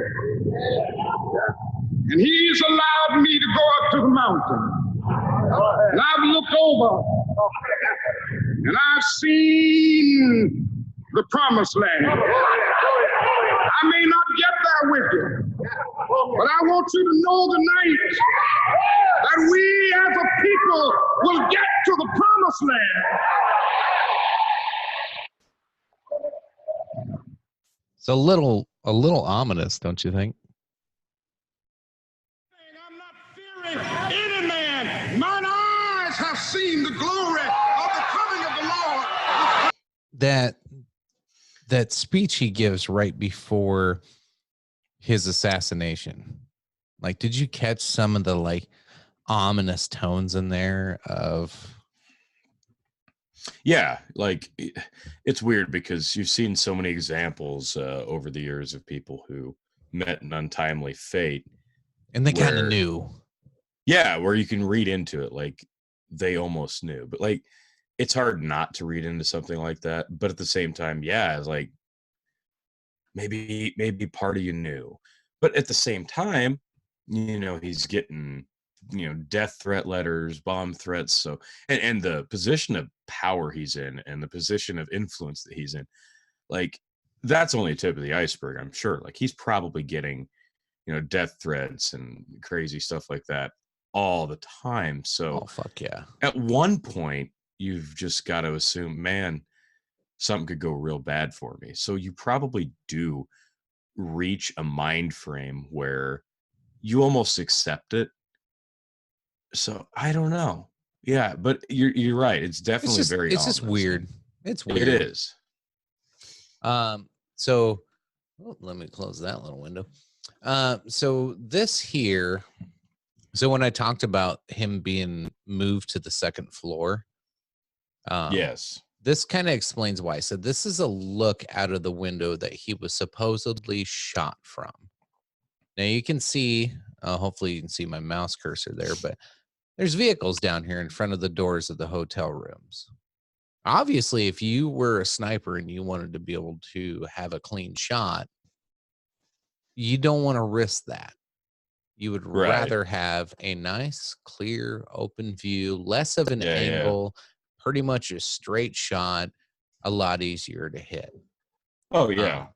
And He's allowed me to go up to the mountain. And I've looked over and I've seen the promised land. I may not get there with you, but I want you to know tonight that we as a people will get to the promised land. It's a little ominous, don't you think? I'm not fearing any man. Mine eyes have seen the glory of the coming of the Lord. That speech he gives right before his assassination. Like, did you catch some of the ominous tones in there of? Yeah, it's weird because you've seen so many examples over the years of people who met an untimely fate. And they kind of knew. Yeah, where you can read into it like they almost knew. But it's hard not to read into something like that. But at the same time, yeah, it's like maybe part of you knew. But at the same time, he's getting death threat letters, bomb threats. So, and the position of power he's in and the position of influence that he's in, that's only a tip of the iceberg, I'm sure. He's probably getting, death threats and crazy stuff like that all the time. So, oh, fuck yeah. At one point, you've just got to assume, man, something could go real bad for me. So you probably do reach a mind frame where you almost accept it. So I don't know. Yeah, but you're right. It's definitely it's very. It's just weird. It's weird. It is. So let me close that little window. So this here. So when I talked about him being moved to the second floor, yes, this kind of explains why. So this is a look out of the window that he was supposedly shot from. Now you can see. Hopefully you can see my mouse cursor there, but there's vehicles down here in front of the doors of the hotel rooms. Obviously, if you were a sniper and you wanted to be able to have a clean shot, you don't want to risk that. You would rather have a nice, clear, open view, less of an angle, pretty much a straight shot, a lot easier to hit. Oh, yeah.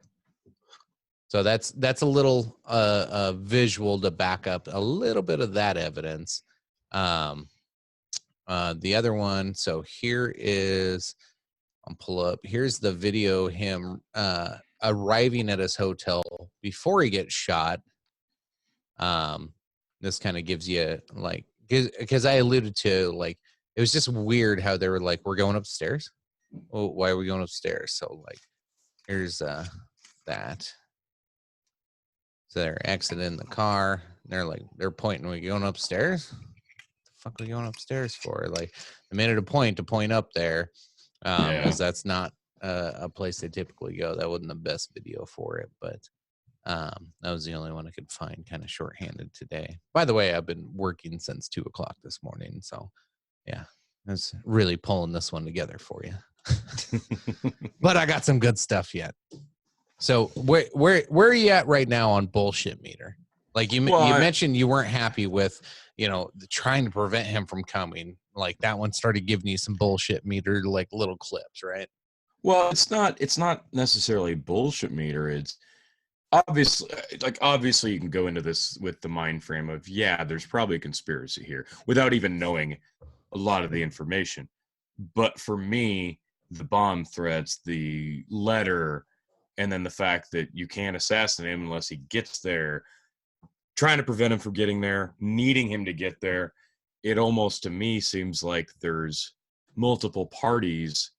So that's a little visual to back up a little bit of that evidence. The other one, so here is, I'll pull up, here's the video, him arriving at his hotel before he gets shot. This kind of gives you, like, because I alluded to, like, it was just weird how they were like, we're going upstairs. Oh, why are we going upstairs? So, like, here's that. So they're exiting the car. They're like, they're pointing, we going upstairs? What the fuck are we going upstairs for? Like, they made it a point to point up there, because that's not a place they typically go. That wasn't the best video for it, but that was the only one I could find kind of shorthanded today. By the way, I've been working since 2:00 this morning, so yeah, I was really pulling this one together for you. But I got some good stuff yet. So where are you at right now on bullshit meter? Like you mentioned you weren't happy with, trying to prevent him from coming. Like that one started giving you some bullshit meter, like little clips, right? Well, it's not necessarily bullshit meter. It's obviously you can go into this with the mind frame of, there's probably a conspiracy here without even knowing a lot of the information. But for me, the bomb threats, the letter, and then the fact that you can't assassinate him unless he gets there, trying to prevent him from getting there, needing him to get there, it almost to me seems like there's multiple parties,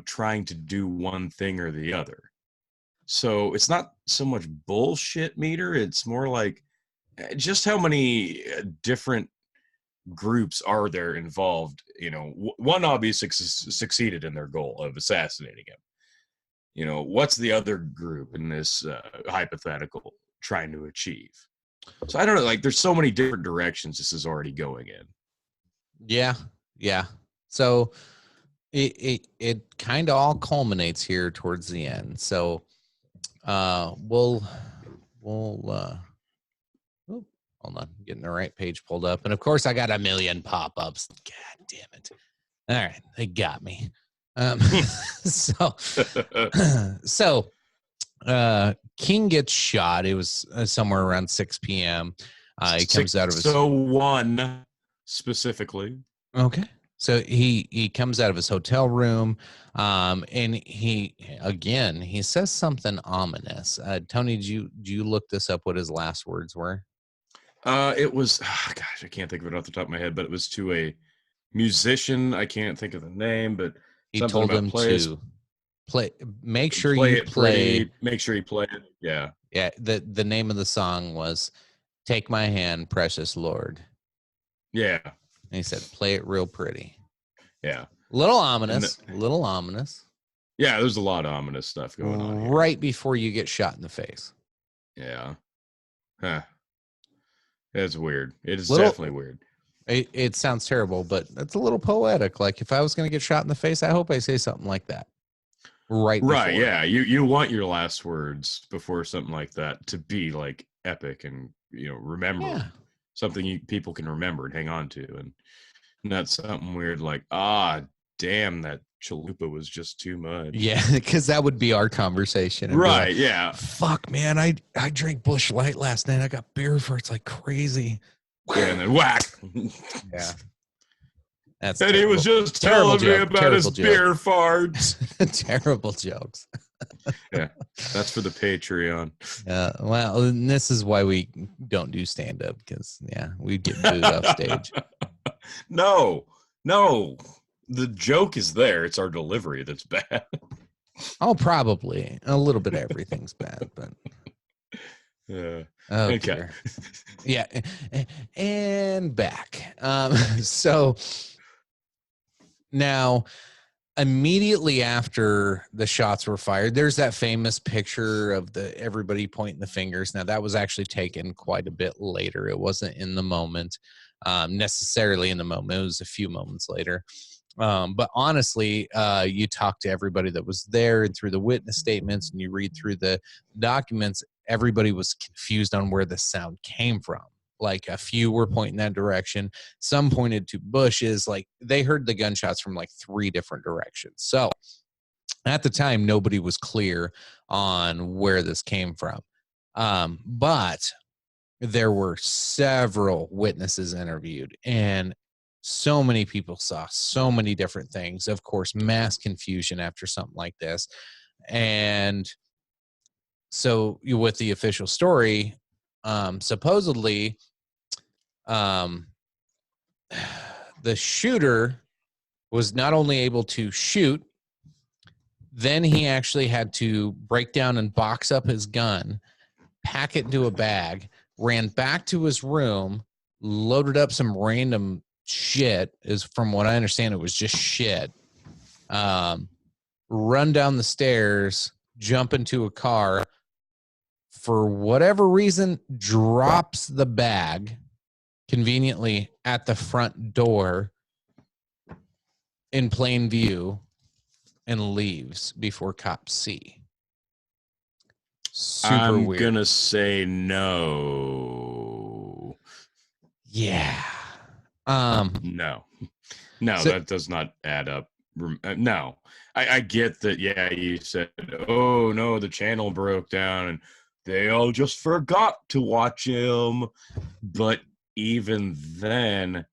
trying to do one thing or the other. So it's not so much bullshit meter. It's more like just how many different groups are there involved. One obviously succeeded in their goal of assassinating him. What's the other group in this hypothetical trying to achieve? So I don't know, like there's so many different directions this is already going in. Yeah. So it kind of all culminates here towards the end. So we'll hold on, getting the right page pulled up, and of course I got a million pop-ups. God damn it! All right, they got me. So King gets shot. It was somewhere around 6 p.m. He comes out of his 6:01 specifically. Okay. So he comes out of his hotel room, and he says something ominous. Tony, did you look this up? What his last words were? It was, gosh, I can't think of it off the top of my head, but it was to a musician. I can't think of the name, but he told him to play. Make sure you play. Make sure you play it. Yeah. Yeah. The name of the song was "Take My Hand, Precious Lord." Yeah. And he said, "Play it real pretty." Yeah. Little ominous. Little ominous. Yeah, there's a lot of ominous stuff going on here. Right before you get shot in the face. Yeah. Huh. It's weird. It is definitely weird. It sounds terrible, but it's a little poetic. Like if I was going to get shot in the face, I hope I say something like that. Right. Yeah. You want your last words before something like that to be like epic and remember something people can remember and hang on to, and not something weird like damn, that chalupa was just too much. Yeah, because that would be our conversation. Right. Like, yeah. Fuck, man, I drank Busch Light last night. I got beer farts like crazy. Yeah, and then whack. Yeah. That's and terrible. he was just telling me about his beer farts. Terrible jokes. Yeah, that's for the Patreon. Well, and this is why we don't do stand-up, because we'd get booed off stage. No, the joke is there. It's our delivery that's bad. Oh, probably a little bit of everything's bad, but yeah. Okay. Dear. Yeah, and back. So now, immediately after the shots were fired, there's that famous picture of everybody pointing the fingers. Now that was actually taken quite a bit later. It wasn't in the moment, necessarily in the moment. It was a few moments later. But honestly, you talk to everybody that was there and through the witness statements, and you read through the documents, everybody was confused on where the sound came from. Like a few were pointing that direction. Some pointed to bushes. Like they heard the gunshots from like 3 different directions. So at the time, nobody was clear on where this came from. But there were several witnesses interviewed, and So many people saw so many different things. Of course, mass confusion after something like this. And so with the official story, supposedly the shooter was not only able to shoot, then he actually had to break down and box up his gun, pack it into a bag, ran back to his room, loaded up some random shit, is from what I understand, it was just shit. Run down the stairs, jump into a car, for whatever reason, drops the bag conveniently at the front door in plain view and leaves before cops see. Super weird. I'm gonna say no. Yeah. No, so, that does not add up. No, I get that. Yeah, you said, oh no, the channel broke down and they all just forgot to watch him. But even then,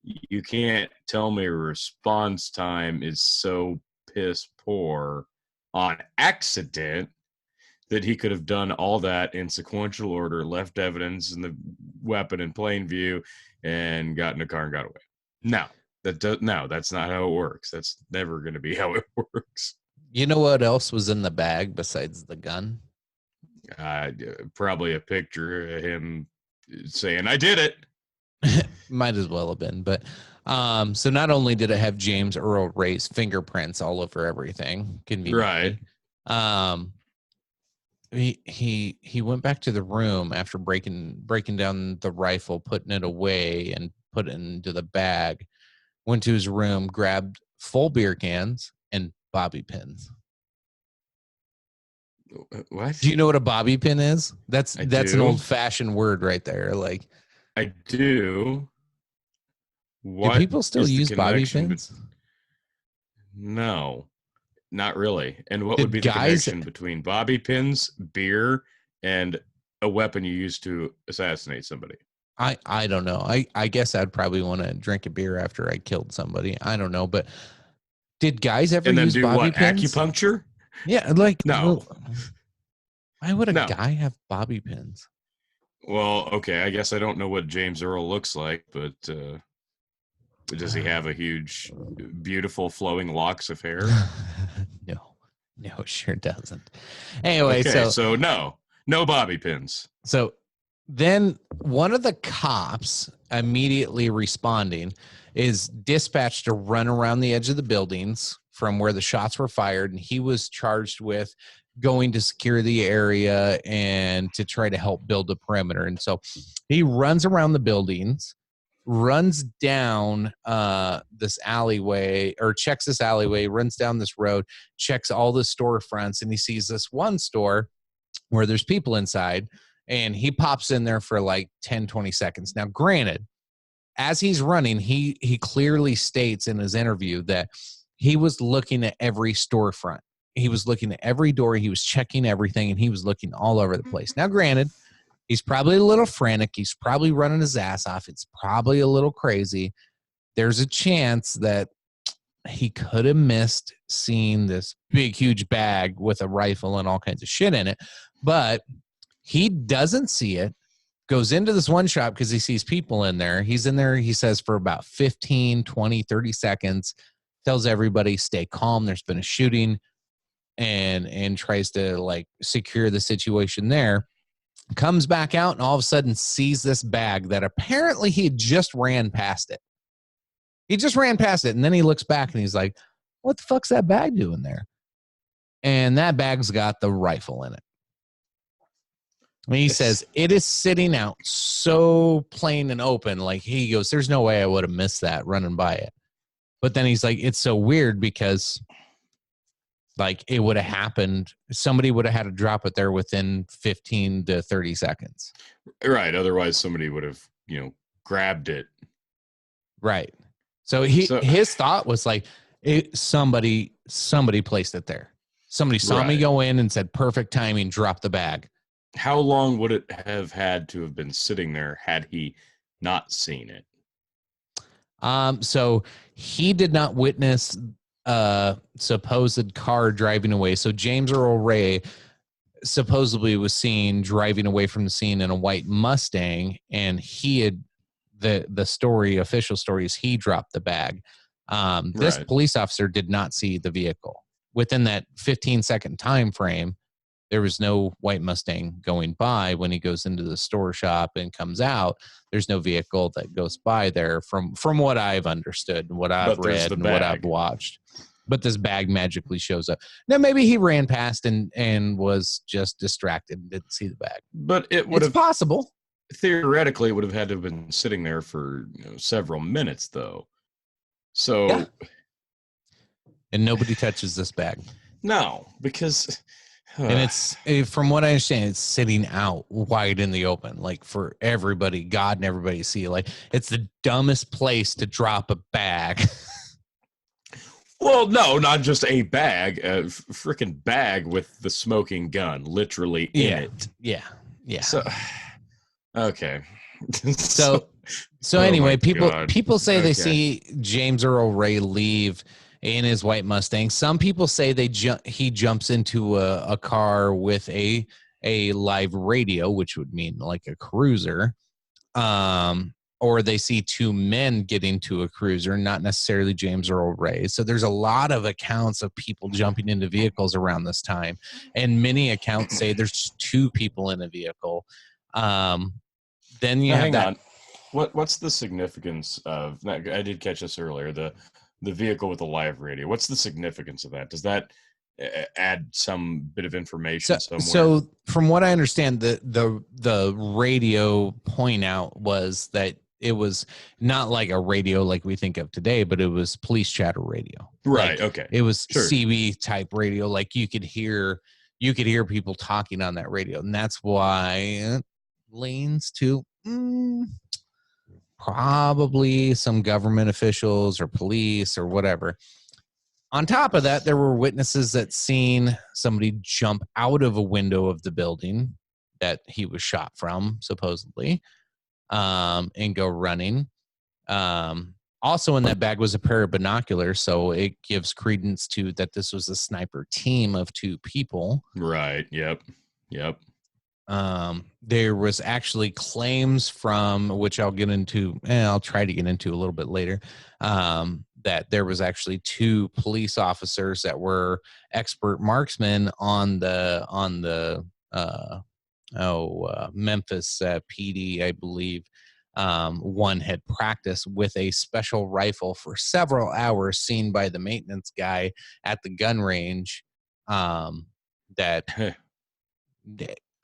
you can't tell me response time is so piss poor on accident that he could have done all that in sequential order, left evidence and the weapon in plain view, and got in a car and got away. No, that's not how it works. That's never going to be how it works. You know what else was in the bag besides the gun? Probably a picture of him saying, "I did it." Might as well have been. But so not only did it have James Earl Ray's fingerprints all over everything, conveniently, right? He went back to the room after breaking down the rifle, putting it away and put it into the bag, went to his room, grabbed full beer cans and bobby pins. What? Do you know what a bobby pin is? That's an old-fashioned word right there. Like, I do. Do people still use bobby pins? No, not really. And what would be the connection between bobby pins, beer, and a weapon you use to assassinate somebody? I don't know. I guess I'd probably want to drink a beer after I killed somebody. I don't know, but did guys ever use bobby pins? Acupuncture? Yeah, like no. Why would a guy have bobby pins? Well, okay, I guess I don't know what James Earl looks like, but does he have a huge, beautiful, flowing locks of hair? No, sure doesn't. Anyway, okay, so no bobby pins. So then one of the cops immediately responding is dispatched to run around the edge of the buildings from where the shots were fired, and he was charged with going to secure the area and to try to help build a perimeter. And so he runs around the buildings, runs down this alleyway, or checks this alleyway, runs down this road, checks all the storefronts, and he sees this one store where there's people inside, and he pops in there for like 10, 20 seconds. Now, granted, as he's running, he clearly states in his interview that he was looking at every storefront. He was looking at every door. He was checking everything, and he was looking all over the place. Now, granted, he's probably a little frantic. He's probably running his ass off. It's probably a little crazy. There's a chance that he could have missed seeing this big, huge bag with a rifle and all kinds of shit in it. But he doesn't see it, goes into this one shop because he sees people in there. He's in there, he says, for about 15, 20, 30 seconds, tells everybody, stay calm. There's been a shooting, and tries to like secure the situation there. Comes back out and all of a sudden sees this bag that apparently he just ran past it. He just ran past it, and then he looks back and he's like, what the fuck's that bag doing there? And that bag's got the rifle in it. And he says, it is sitting out so plain and open. Like, he goes, there's no way I would have missed that running by it. But then he's like, it's so weird because like it would have happened. Somebody would have had to drop it there within 15 to 30 seconds. Right. Otherwise somebody would have, grabbed it. Right. So his thought was like, somebody placed it there. Somebody saw me go in and said, perfect timing, drop the bag. How long would it have had to have been sitting there had he not seen it? So he did not witness supposed car driving away. So James Earl Ray supposedly was seen driving away from the scene in a white Mustang, and he had the official story is he dropped the bag. This police officer did not see the vehicle. Within that 15-second time frame, there was no white Mustang going by. When he goes into the store shop and comes out, there's no vehicle that goes by there from what I've understood and what I've read and what I've watched. But this bag magically shows up. Now, maybe he ran past and was just distracted and didn't see the bag. But it's possible. Theoretically, it would have had to have been sitting there for several minutes, though. So, yeah. And nobody touches this bag. No, because... And it's, from what I understand, it's sitting out wide in the open, like for everybody, God and everybody to see. Like, it's the dumbest place to drop a bag. Well, no, not just a bag, a freaking bag with the smoking gun literally in it. Yeah. So, okay. So anyway, people say they see James Earl Ray leave in his white Mustang. Some people say he jumps into a car with a live radio, which would mean like a cruiser. Or they see two men get into a cruiser, not necessarily James Earl Ray. So there's a lot of accounts of people jumping into vehicles around this time. And many accounts say there's two people in a vehicle. Then you have that. What's the significance of, I did catch this earlier, the vehicle with the live radio? What's the significance of that? Does that add some bit of information somewhere? So from what I understand, the radio point out was that it was not like a radio like we think of today, but it was police chatter radio. Right. Like, okay. It was CB type radio. Like you could hear people talking on that radio. And that's why it leans to probably some government officials or police or whatever. On top of that, there were witnesses that seen somebody jump out of a window of the building that he was shot from, supposedly, and go running. Also in that bag was a pair of binoculars, so it gives credence to that this was a sniper team of two people. Right. Yep. There was actually claims from, which I'll get into, I'll try to get into a little bit later, that there was actually two police officers that were expert marksmen on the Memphis PD, I believe. One had practiced with a special rifle for several hours, seen by the maintenance guy at the gun range, that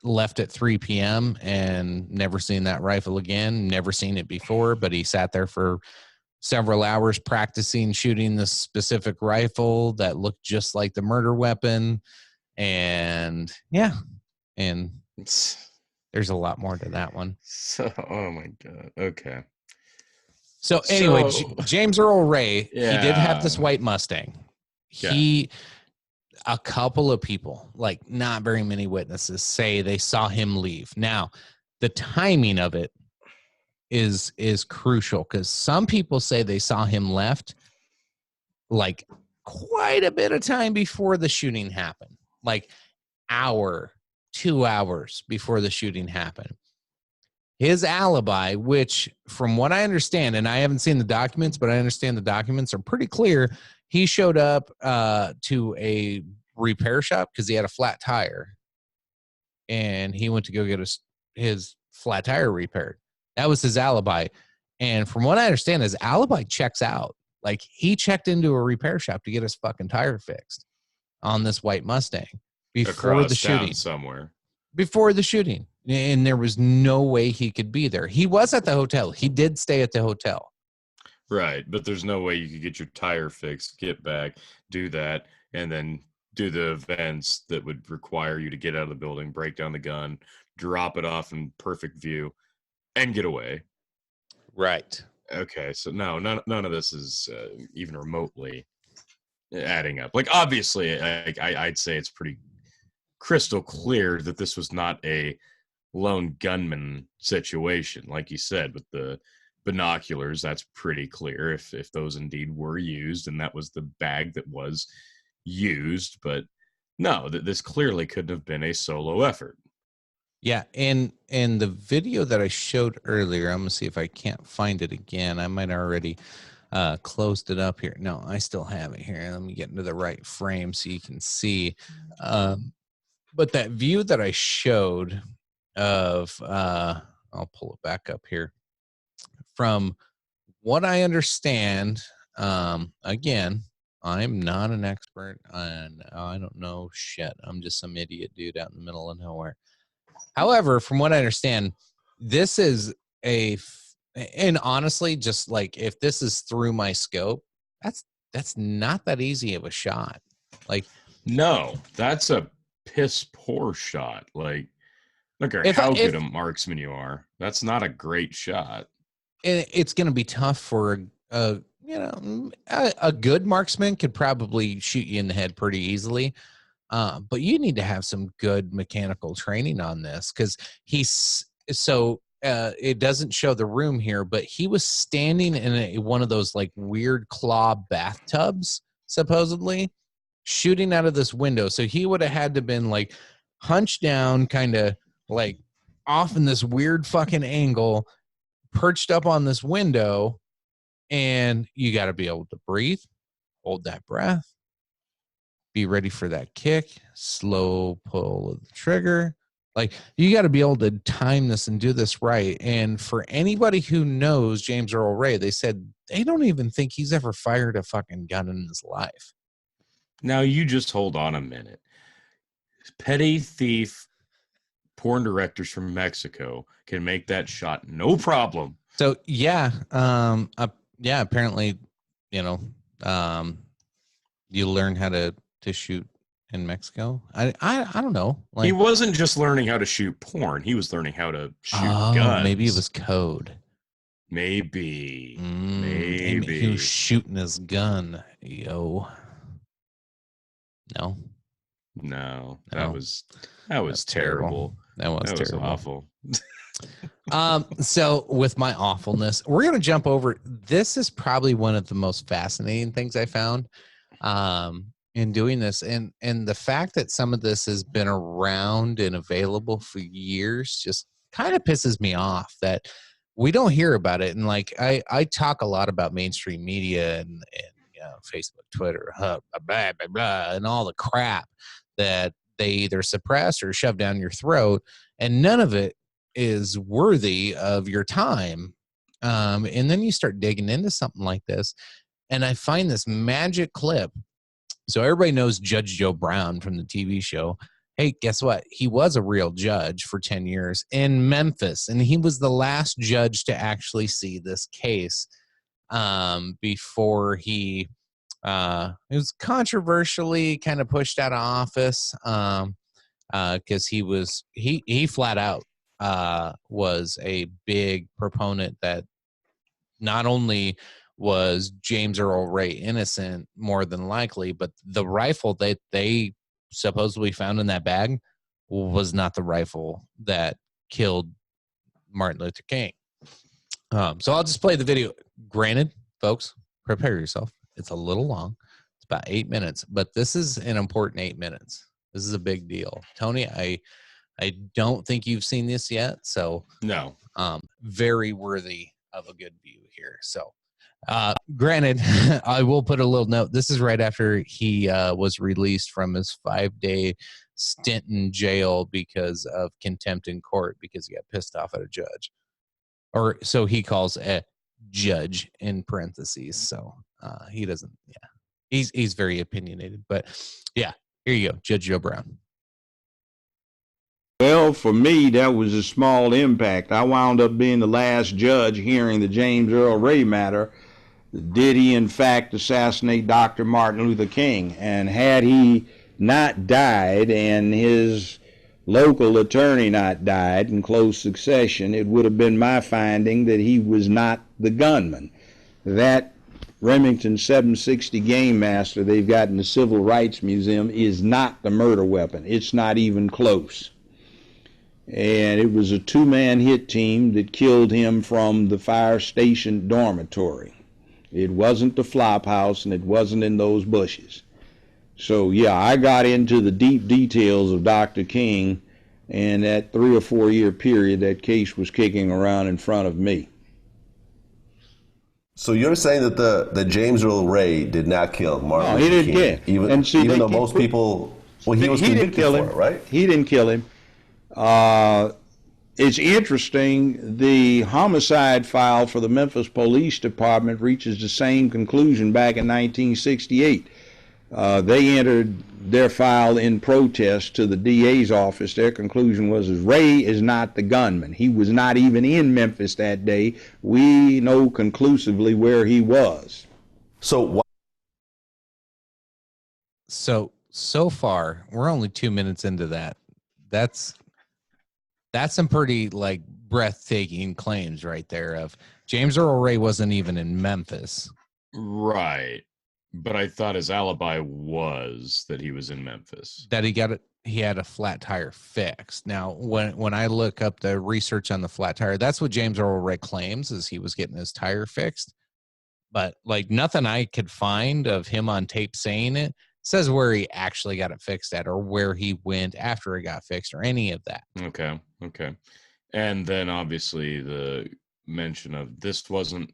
left at 3 p.m. and never seen that rifle again, never seen it before, but he sat there for several hours practicing shooting the specific rifle that looked just like the murder weapon. And there's a lot more to that one. So, oh my God. Okay. So anyway, James Earl Ray, he did have this white Mustang. Yeah. A couple of people, like not very many witnesses, say they saw him leave. Now, the timing of it is crucial, because some people say they saw him left like quite a bit of time before the shooting happened, like 2 hours before the shooting happened. His alibi, which from what I understand, and I haven't seen the documents, but I understand the documents are pretty clear. He showed up to a repair shop because he had a flat tire, and he went to go get his flat tire repaired. That was his alibi. And from what I understand, his alibi checks out. Like, he checked into a repair shop to get his fucking tire fixed on this white Mustang before the shooting. Somewhere. Before the shooting. And there was no way he could be there. He was at the hotel. He did stay at the hotel. Right. But there's no way you could get your tire fixed, get back, do that, and then do the events that would require you to get out of the building, break down the gun, drop it off in perfect view, and get away. Right. Okay. So no, none of this is even remotely adding up. Like, obviously, I'd say it's pretty crystal clear that this was not a lone gunman situation, like you said, with the binoculars. That's pretty clear if those indeed were used, and that was the bag that was used. But no, this clearly couldn't have been a solo effort. Yeah, and the video that I showed earlier, I'm gonna see if I can't find it again. I might already closed it up here. No, I still have it here. Let me get into the right frame so you can see. But that view that I showed of, I'll pull it back up here. From what I understand, again, I'm not an expert and I don't know shit. I'm just some idiot dude out in the middle of nowhere. However, from what I understand, this is and honestly, just like if this is through my scope, that's not that easy of a shot. Like, no, that's a piss poor shot. Like, look at how good a marksman you are. That's not a great shot. It's going to be tough for a good marksman could probably shoot you in the head pretty easily. But you need to have some good mechanical training on this because it doesn't show the room here, but he was standing in one of those like weird claw bathtubs, supposedly shooting out of this window. So he would have had to been like hunched down, kind of like off in this weird fucking angle, perched up on this window, and you got to be able to breathe, hold that breath, be ready for that kick, slow pull of the trigger. Like, you got to be able to time this and do this right. And for anybody who knows James Earl Ray, they said they don't even think he's ever fired a fucking gun in his life. Now, you just hold on a minute. Petty thief porn directors from Mexico can make that shot no problem. So, yeah. Apparently, you learn how to shoot in Mexico. I don't know. Like, he wasn't just learning how to shoot porn. He was learning how to shoot guns. Maybe it was code. Maybe. Maybe he was shooting his gun. Yo. No. That was terrible. That was terrible. Awful. So with my awfulness, we're going to jump over. This is probably one of the most fascinating things I found in doing this. And the fact that some of this has been around and available for years just kind of pisses me off that we don't hear about it. And like, I talk a lot about mainstream media and Facebook, Twitter, blah, blah, blah, and all the crap that they either suppress or shove down your throat. And none of it is worthy of your time. And then you start digging into something like this, and I find this magic clip. So everybody knows Judge Joe Brown from the TV show. Hey, guess what? He was a real judge for 10 years in Memphis, and he was the last judge to actually see this case before he it was controversially kind of pushed out of office because he flat out was a big proponent that not only was James Earl Ray innocent, more than likely, but the rifle that they supposedly found in that bag was not the rifle that killed Martin Luther King. So I'll just play the video. Granted, folks, prepare yourself. It's a little long. It's about 8 minutes, but this is an important 8 minutes. This is a big deal. Tony, I don't think you've seen this yet, so no. Very worthy of a good view here. So, granted, I will put a little note. This is right after he was released from his 5-day stint in jail because of contempt in court because he got pissed off at a judge, or so he calls a judge in parentheses. So he doesn't. Yeah, he's very opinionated, but yeah. Here you go, Judge Joe Brown. Well, for me, that was a small impact. I wound up being the last judge hearing the James Earl Ray matter. Did he, in fact, assassinate Dr. Martin Luther King? And had he not died and his local attorney not died in close succession, it would have been my finding that he was not the gunman. That Remington 760 Game Master they've got in the Civil Rights Museum is not the murder weapon. It's not even close. And it was a two-man hit team that killed him from the fire station dormitory. It wasn't the flop house, and it wasn't in those bushes. So, yeah, I got into the deep details of Dr. King, and that 3 or 4 year period, that case was kicking around in front of me. So you're saying that that James Earl Ray did not kill Martin Luther King? No, he didn't kill him. Even though most people, well, he was convicted for it, right? He didn't kill him. It's interesting, the homicide file for the Memphis Police Department reaches the same conclusion back in 1968. They entered their file in protest to the DA's office. Their conclusion was Ray is not the gunman. He was not even in Memphis that day. We know conclusively where he was. So far, we're only 2 minutes into that. That's some pretty like breathtaking claims right there of James Earl Ray wasn't even in Memphis. Right. But I thought his alibi was that he was in Memphis. That he had a flat tire fixed. Now, when I look up the research on the flat tire, that's what James Earl Ray claims, is he was getting his tire fixed. But like nothing I could find of him on tape saying it says where he actually got it fixed at, or where he went after it got fixed, or any of that. Okay. And then obviously the mention of this wasn't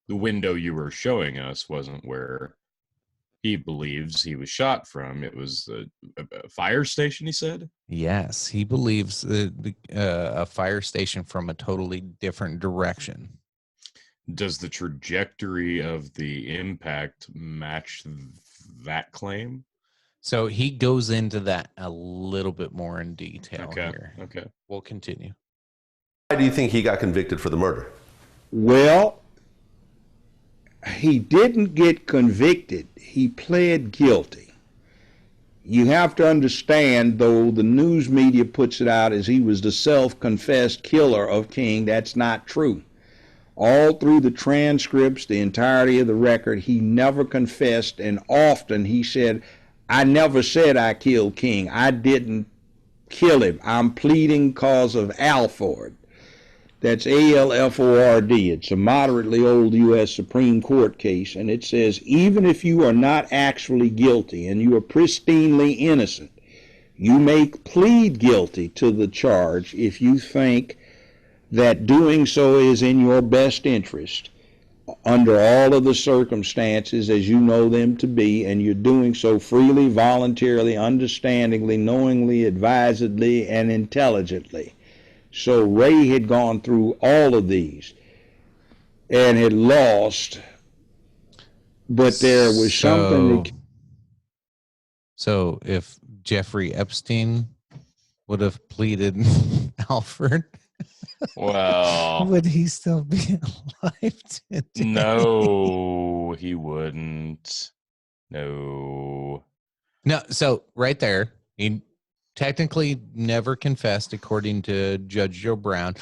the window you were showing us, wasn't where he believes he was shot from. It was a fire station, he said? Yes, he believes a fire station from a totally different direction. Does the trajectory of the impact match that claim? So he goes into that a little bit more in detail here. Okay. We'll continue. why do you think he got convicted for the murder? Well, he didn't get convicted. He pled guilty. You have to understand, though, the news media puts it out as he was the self-confessed killer of King. That's not true. All through the transcripts, the entirety of the record, he never confessed, and often he said, I never said I killed King. I didn't kill him. I'm pleading cause of Alford. That's A-L-F-O-R-D. It's a moderately old U.S. Supreme Court case, and it says, even if you are not actually guilty and you are pristinely innocent, you may plead guilty to the charge if you think that doing so is in your best interest under all of the circumstances as you know them to be, and you're doing so freely, voluntarily, understandingly, knowingly, advisedly, and intelligently. So Ray had gone through all of these and had lost, but there was something that... So if Jeffrey Epstein would have pleaded Alford, well, would he still be alive today? No, he wouldn't. No. So right there, he technically never confessed, according to Judge Joe Brown.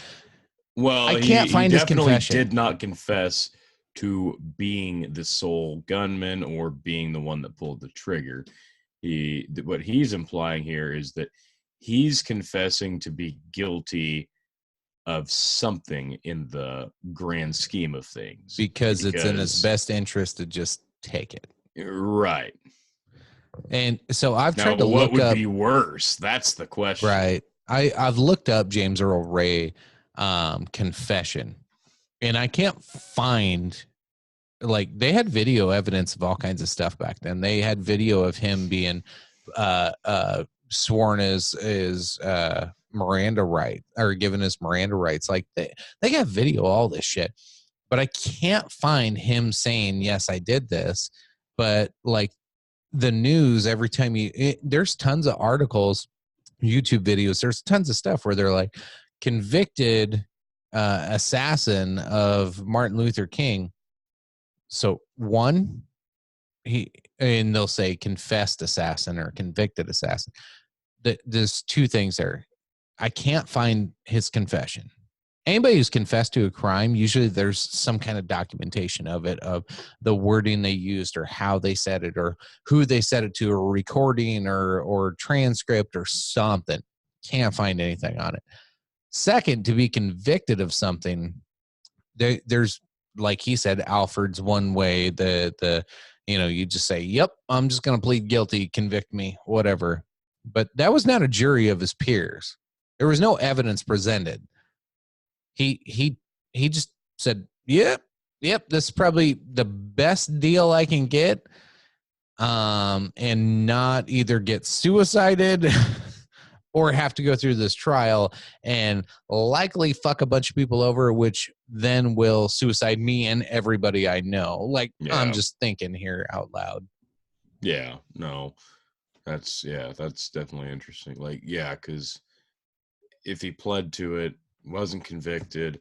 Well, I can't find his confession. He did not confess to being the sole gunman or being the one that pulled the trigger. What he's implying here is that he's confessing to be guilty of something in the grand scheme of things. Because it's in his best interest to just take it. Right. And so I've now, tried to what look would up, be worse? That's the question. Right. I've looked up James Earl Ray confession, and I can't find, like, they had video evidence of all kinds of stuff back then. They had video of him being sworn as Miranda right, or given his Miranda rights. Like they got video all this shit, but I can't find him saying, yes, I did this. But like the news, every time there's tons of articles, YouTube videos, there's tons of stuff where they're like, convicted assassin of Martin Luther King. So one, and they'll say confessed assassin or convicted assassin. There's two things there. I can't find his confession. Anybody who's confessed to a crime, usually there's some kind of documentation of it, of the wording they used or how they said it or who they said it to, or recording or transcript or something. Can't find anything on it. Second, to be convicted of something, there's, like he said, Alfred's one way. You just say, yep, I'm just going to plead guilty, convict me, whatever. But that was not a jury of his peers. There was no evidence presented. He just said, yep, this is probably the best deal I can get, and not either get suicided or have to go through this trial and likely fuck a bunch of people over, which then will suicide me and everybody I know. Like, Yeah. I'm just thinking here out loud. Yeah, no, that's definitely interesting. Like, yeah, because if he pled to it, wasn't convicted,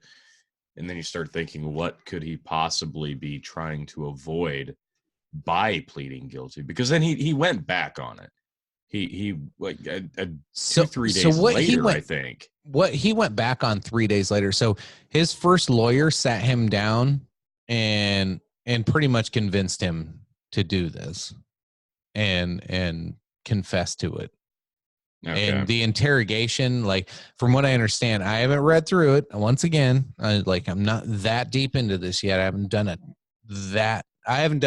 and then you start thinking, what could he possibly be trying to avoid by pleading guilty? Because then he went back on it. He like 2-3 days later, I think. What he went back on 3 days later. So his first lawyer sat him down and pretty much convinced him to do this and confess to it. Okay. And the interrogation, like, from what I understand, I haven't read through it. Once again, I'm not that deep into this yet. I haven't done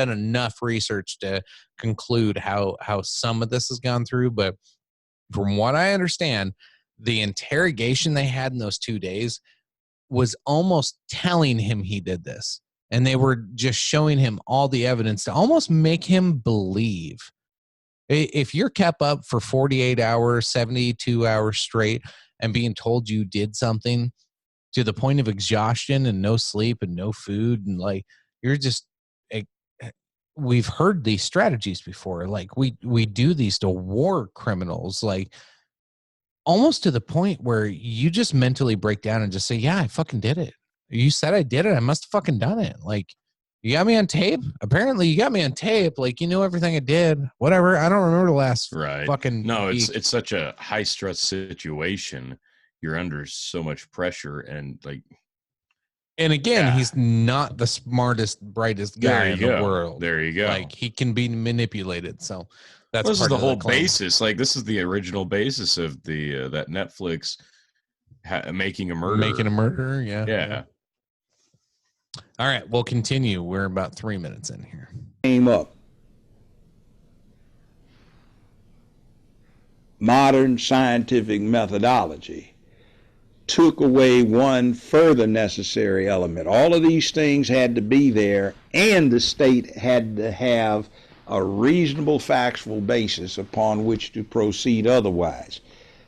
enough research to conclude how some of this has gone through. But from what I understand, the interrogation they had in those 2 days was almost telling him he did this. And they were just showing him all the evidence to almost make him believe. If you're kept up for 48 hours, 72 hours straight and being told you did something to the point of exhaustion and no sleep and no food, and like, you're just, we've heard these strategies before. Like, we do these to war criminals, like almost to the point where you just mentally break down and just say, yeah, I fucking did it. You said I did it. I must have fucking done it. Like, you got me on tape? Apparently you got me on tape. Like, you know everything I did. Whatever. I don't remember the last fucking week. It's such a high stress situation. You're under so much pressure, and like, and again, he's not the smartest, brightest guy in the world. There you go. Like, he can be manipulated. So that's this is the whole claim. basis. Like, this is the original basis of the that Netflix making a murder. Yeah. All right, we'll continue. We're about 3 minutes in here. Came up. Modern scientific methodology took away one further necessary element. All of these things had to be there, and the state had to have a reasonable factual basis upon which to proceed otherwise.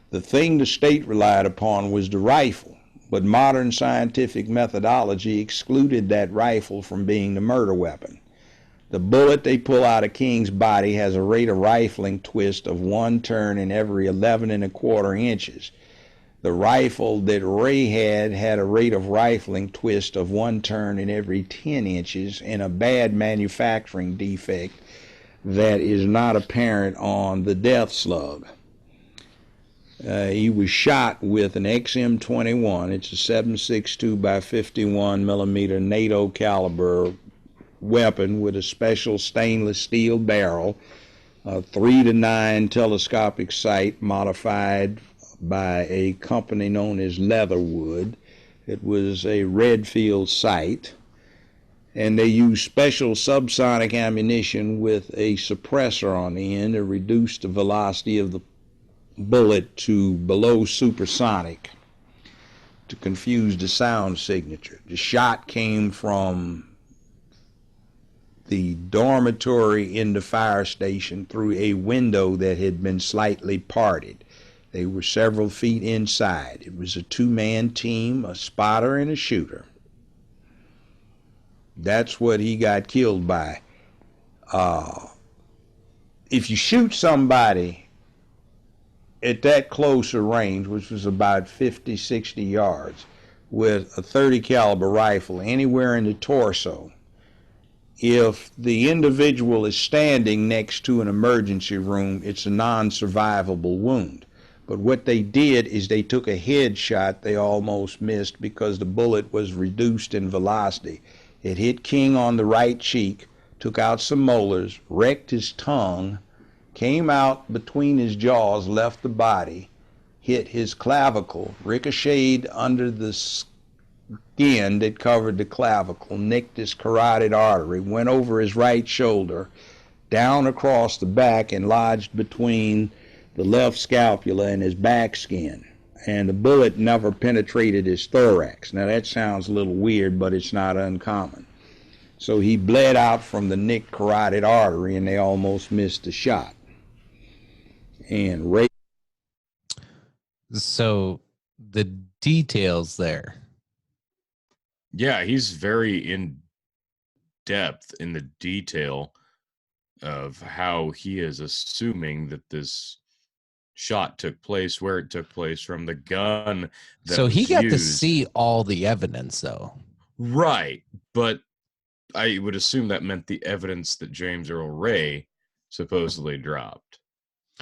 The thing the state relied upon was the rifle, but modern scientific methodology excluded that rifle from being the murder weapon. The bullet they pull out of King's body has a rate of rifling twist of 1 turn in every 11 1/4 inches. The rifle that Ray had a rate of rifling twist of 1 turn in every 10 inches and a bad manufacturing defect that is not apparent on the death slug. He was shot with an XM21. It's a 7.62 by 51 millimeter NATO caliber weapon with a special stainless steel barrel, a 3-9 telescopic sight modified by a company known as Leatherwood. It was a Redfield sight, and they used special subsonic ammunition with a suppressor on the end to reduce the velocity of the bullet to below supersonic to confuse the sound signature. The shot came from the dormitory in the fire station through a window that had been slightly parted. They were several feet inside. It was a 2-man team, a spotter and a shooter. That's what he got killed by. If you shoot somebody at that close a range, which was about 50, 60 yards, with a 30 caliber rifle anywhere in the torso, if the individual is standing next to an emergency room, it's a non-survivable wound. But what they did is they took a head shot they almost missed because the bullet was reduced in velocity. It hit King on the right cheek, took out some molars, wrecked his tongue, came out between his jaws, left the body, hit his clavicle, ricocheted under the skin that covered the clavicle, nicked his carotid artery, went over his right shoulder, down across the back, and lodged between the left scapula and his back skin. And the bullet never penetrated his thorax. Now that sounds a little weird, but it's not uncommon. So he bled out from the nicked carotid artery, and they almost missed the shot. And Ray. So the details there. Yeah, he's very in depth in the detail of how he is assuming that this shot took place, where it took place, from the gun that So he got used. to see all the evidence, though. Right, but I would assume that meant the evidence that James Earl Ray supposedly dropped.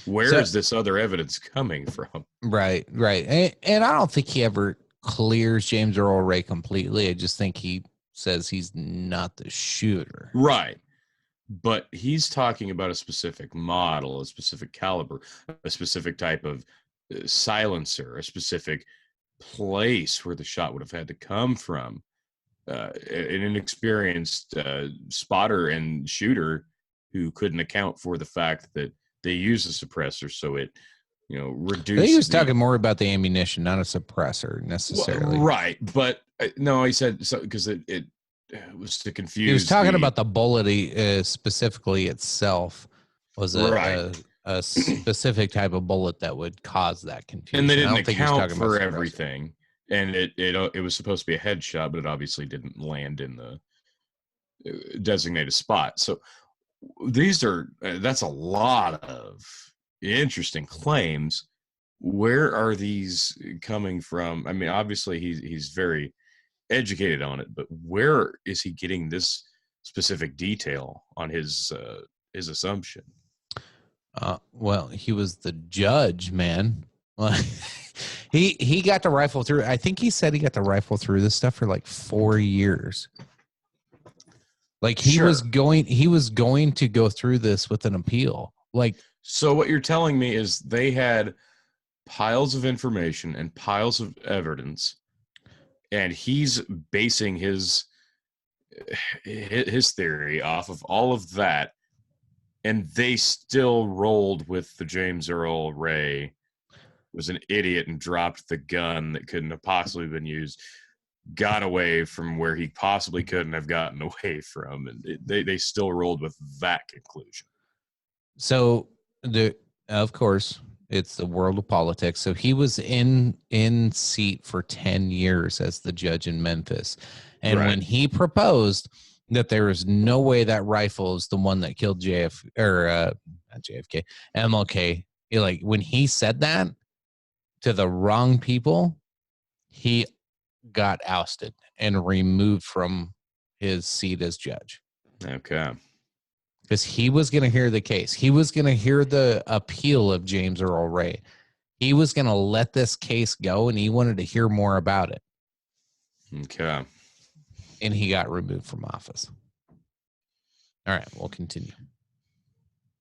Where is this other evidence coming from? Right. And I don't think he ever clears James Earl Ray completely. I just think he says he's not the shooter. Right. But he's talking about a specific model, a specific caliber, a specific type of silencer, a specific place where the shot would have had to come from. An inexperienced spotter and shooter who couldn't account for the fact that they use a suppressor, so it, reduced. I think he was talking more about the ammunition, not a suppressor necessarily. Well, right, but no, he said so because it was to confuse. He was talking about the bullet specifically itself was Right. a specific type of bullet that would cause that confusion. And they I didn't don't think he was account talking about for suppressor. everything. And it was supposed to be a headshot, but it obviously didn't land in the designated spot. So that's a lot of interesting claims. Where are these coming from? I mean, obviously he's very educated on it, but where is he getting this specific detail on his assumption? Well, he was the judge, man. He got to rifle through. I think he said he got to rifle through this stuff for like 4 years. Like he was going to go through this with an appeal. Like, so what you're telling me is they had piles of information and piles of evidence, and he's basing his theory off of all of that, and they still rolled with the James Earl Ray was an idiot and dropped the gun that couldn't have possibly been used, got away from where he possibly couldn't have gotten away from, and they still rolled with that conclusion. so of course, it's the world of politics. So he was in seat for 10 years as the judge in Memphis. And Right. when he proposed that there is no way that rifle is the one that killed not JFK, MLK, when he said that to the wrong people, he got ousted and removed from his seat as judge. Okay. Because he was going to hear the case. He was going to hear the appeal of James Earl Ray. He was going to let this case go, and he wanted to hear more about it. Okay. And he got removed from office. All right, we'll continue.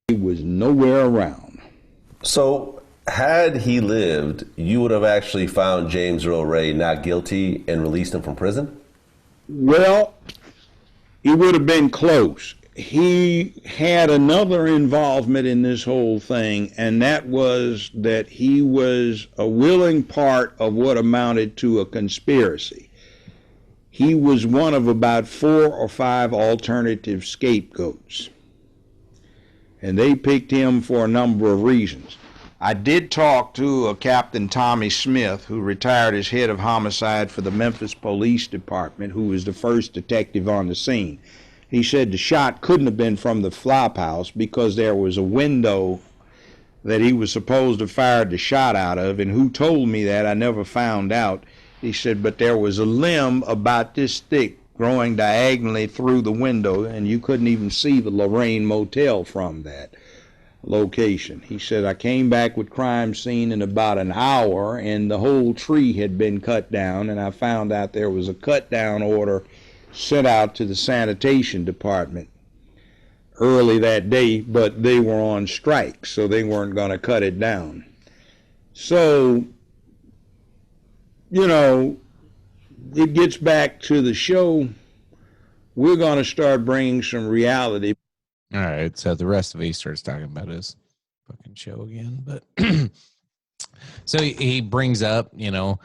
He was nowhere around. So, had he lived, you would have actually found James Earl Ray not guilty and released him from prison? Well, it would have been close. He had another involvement in this whole thing, and that was that he was a willing part of what amounted to a conspiracy. He was one of about 4 or 5 alternative scapegoats, and they picked him for a number of reasons. I did talk to a Captain Tommy Smith, who retired as head of homicide for the Memphis Police Department, who was the first detective on the scene. He said the shot couldn't have been from the flop house because there was a window that he was supposed to have fired the shot out of, and who told me that, I never found out. He said, but there was a limb about this thick growing diagonally through the window, and you couldn't even see the Lorraine Motel from that location. He said, I came back with crime scene in about an hour, and the whole tree had been cut down, and I found out there was a cut down order sent out to the sanitation department early that day, but they were on strike, so they weren't going to cut it down. So, you know, it gets back to the show. We're going to start bringing some reality. All right. So the rest of it he starts talking about his fucking show again. But so he brings up, you know,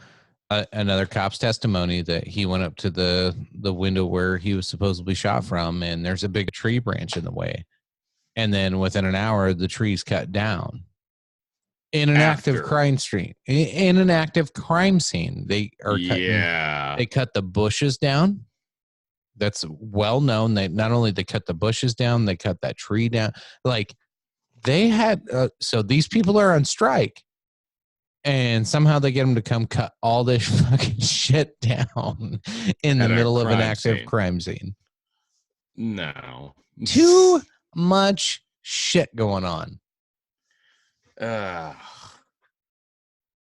another cop's testimony that he went up to the window where he was supposedly shot from, and there's a big tree branch in the way. And then within an hour, the tree's cut down. In an active crime scene. In an active crime scene. They are they cut the bushes down. That's well known. They not only they cut the bushes down, they cut that tree down. Like they had so these people are on strike, and somehow they get them to come cut all this fucking shit down in the middle of an active crime scene. No. Too much shit going on.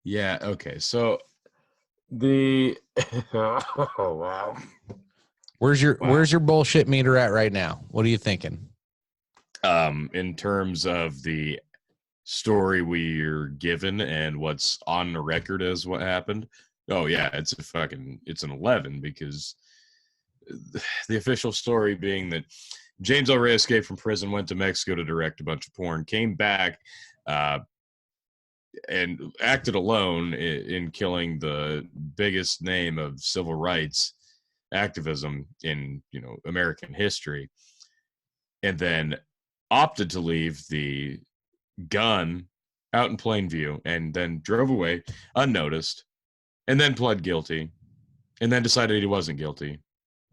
Yeah, okay. So the oh wow. Where's your bullshit meter at right now? What are you thinking? In terms of the story we're given and what's on the record as what happened. Oh yeah, it's an 11 because the official story being that James L. Ray escaped from prison, went to Mexico to direct a bunch of porn, came back, and acted alone in killing the biggest name of civil rights activism in, you know, American history, and then opted to leave the gun out in plain view and then drove away unnoticed and then pled guilty and then decided he wasn't guilty.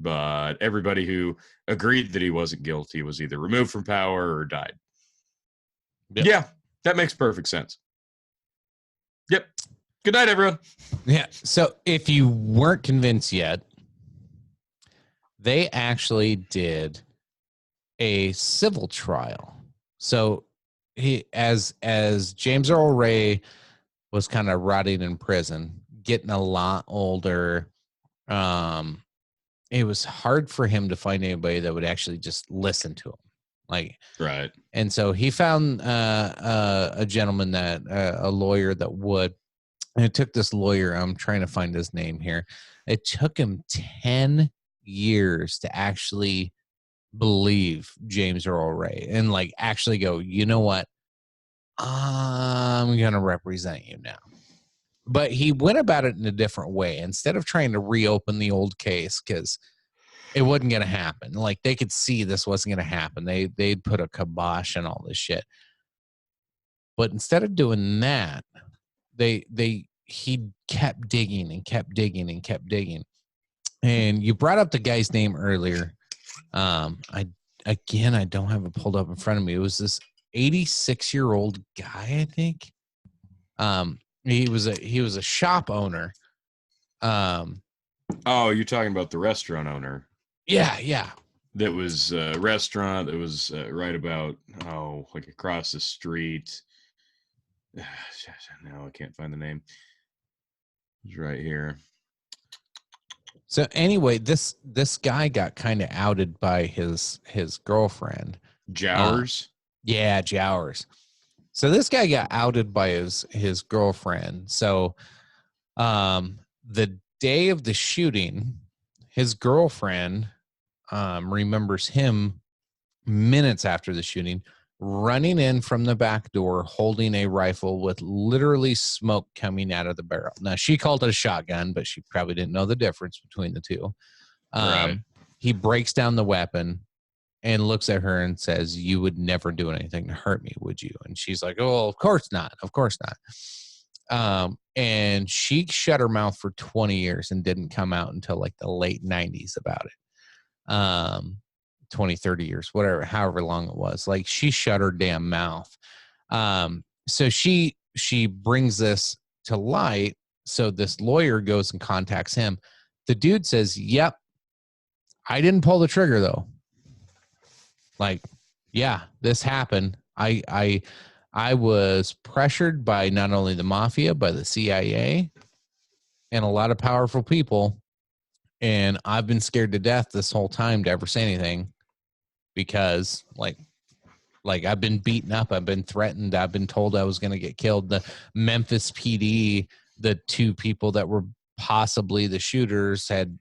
But everybody who agreed that he wasn't guilty was either removed from power or died. Yep. Yeah, that makes perfect sense. Yep. Good night, everyone. Yeah. So if you weren't convinced yet, they actually did a civil trial. So he, as James Earl Ray was kind of rotting in prison, getting a lot older, it was hard for him to find anybody that would actually just listen to him. Like, right. And so he found a gentleman that a lawyer that would. And it took this lawyer, I'm trying to find his name here. It took him 10 years to actually believe James Earl Ray and like actually go, you know what? I'm going to represent you now. But he went about it in a different way. Instead of trying to reopen the old case, because it wasn't going to happen. Like they could see this wasn't going to happen. They'd put a kibosh on all this shit. But instead of doing that, he kept digging and kept digging and kept digging. And you brought up the guy's name earlier. I don't have it pulled up in front of me. It was this 86-year-old guy, I think. He was a shop owner. Oh, you're talking about the restaurant owner. Yeah. That was a restaurant that was right about like across the street. No, I can't find the name. It's right here. So anyway, this guy got kind of outed by his girlfriend. Jowers? Yeah, Jowers. So this guy got outed by his girlfriend. So the day of the shooting, his girlfriend remembers him minutes after the shooting running in from the back door holding a rifle with literally smoke coming out of the barrel. Now, she called it a shotgun, but she probably didn't know the difference between the two. Right. He breaks down the weapon and looks at her and says, "You would never do anything to hurt me, would you?" And she's like, "Oh, of course not. Of course not." And she shut her mouth for 20 years and didn't come out until like the late 90s about it. 20, 30 years, whatever, however long it was. Like she shut her damn mouth. So she brings this to light. So this lawyer goes and contacts him. The dude says, "Yep, I didn't pull the trigger though. Like, yeah, this happened. I was pressured by not only the mafia, but the CIA and a lot of powerful people. And I've been scared to death this whole time to ever say anything because like Like, I've been beaten up, I've been threatened, I've been told I was going to get killed. The Memphis PD, the two people that were possibly the shooters, had,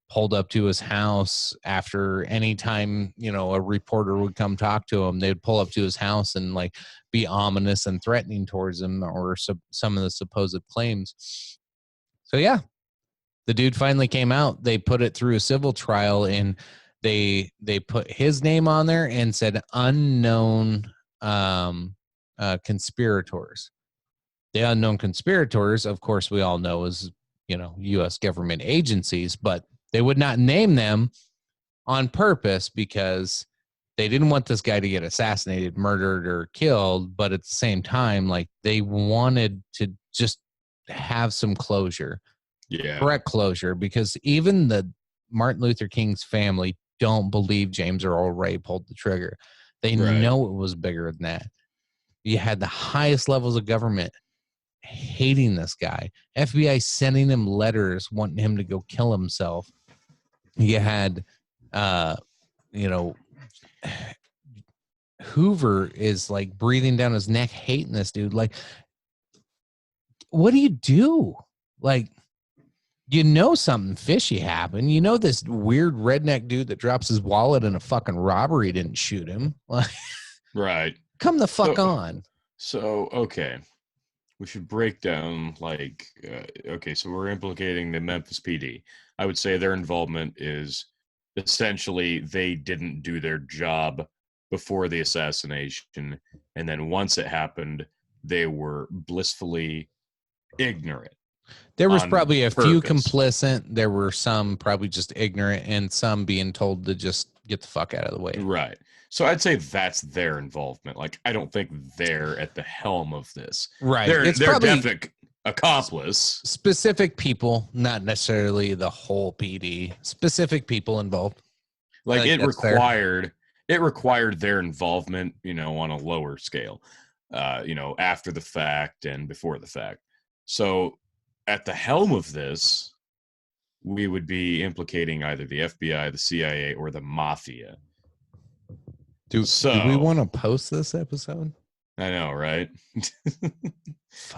pulled up to his house after any time, a reporter would come talk to him, they'd pull up to his house and like be ominous and threatening towards him, or some of the supposed claims. So yeah, the dude finally came out. They put it through a civil trial, and they put his name on there and said unknown conspirators. The unknown conspirators, of course, we all know is, U.S. government agencies, but they would not name them on purpose because they didn't want this guy to get assassinated, murdered, or killed. But at the same time, like, they wanted to just have some closure. Yeah. Correct closure, because even the Martin Luther King's family don't believe James Earl Ray pulled the trigger. They know it was bigger than that. You had the highest levels of government hating this guy. FBI sending him letters wanting him to go kill himself. You had, Hoover is like breathing down his neck, hating this dude. Like, what do you do? Like, something fishy happened. This weird redneck dude that drops his wallet in a fucking robbery didn't shoot him. Right. Come the fuck on. So, okay. We should break down, like, so we're implicating the Memphis PD. I would say their involvement is essentially they didn't do their job before the assassination. And then once it happened, they were blissfully ignorant. There was probably a few complicit. There were some probably just ignorant, and some being told to just get the fuck out of the way. Right. So I'd say that's their involvement. Like, I don't think they're at the helm of this. Right. They're definite accomplice. Specific people, not necessarily the whole PD. Specific people involved. Like, it required their involvement, on a lower scale, after the fact and before the fact. So at the helm of this, we would be implicating either the FBI, the CIA, or the mafia. Do we want to post this episode? I know, right?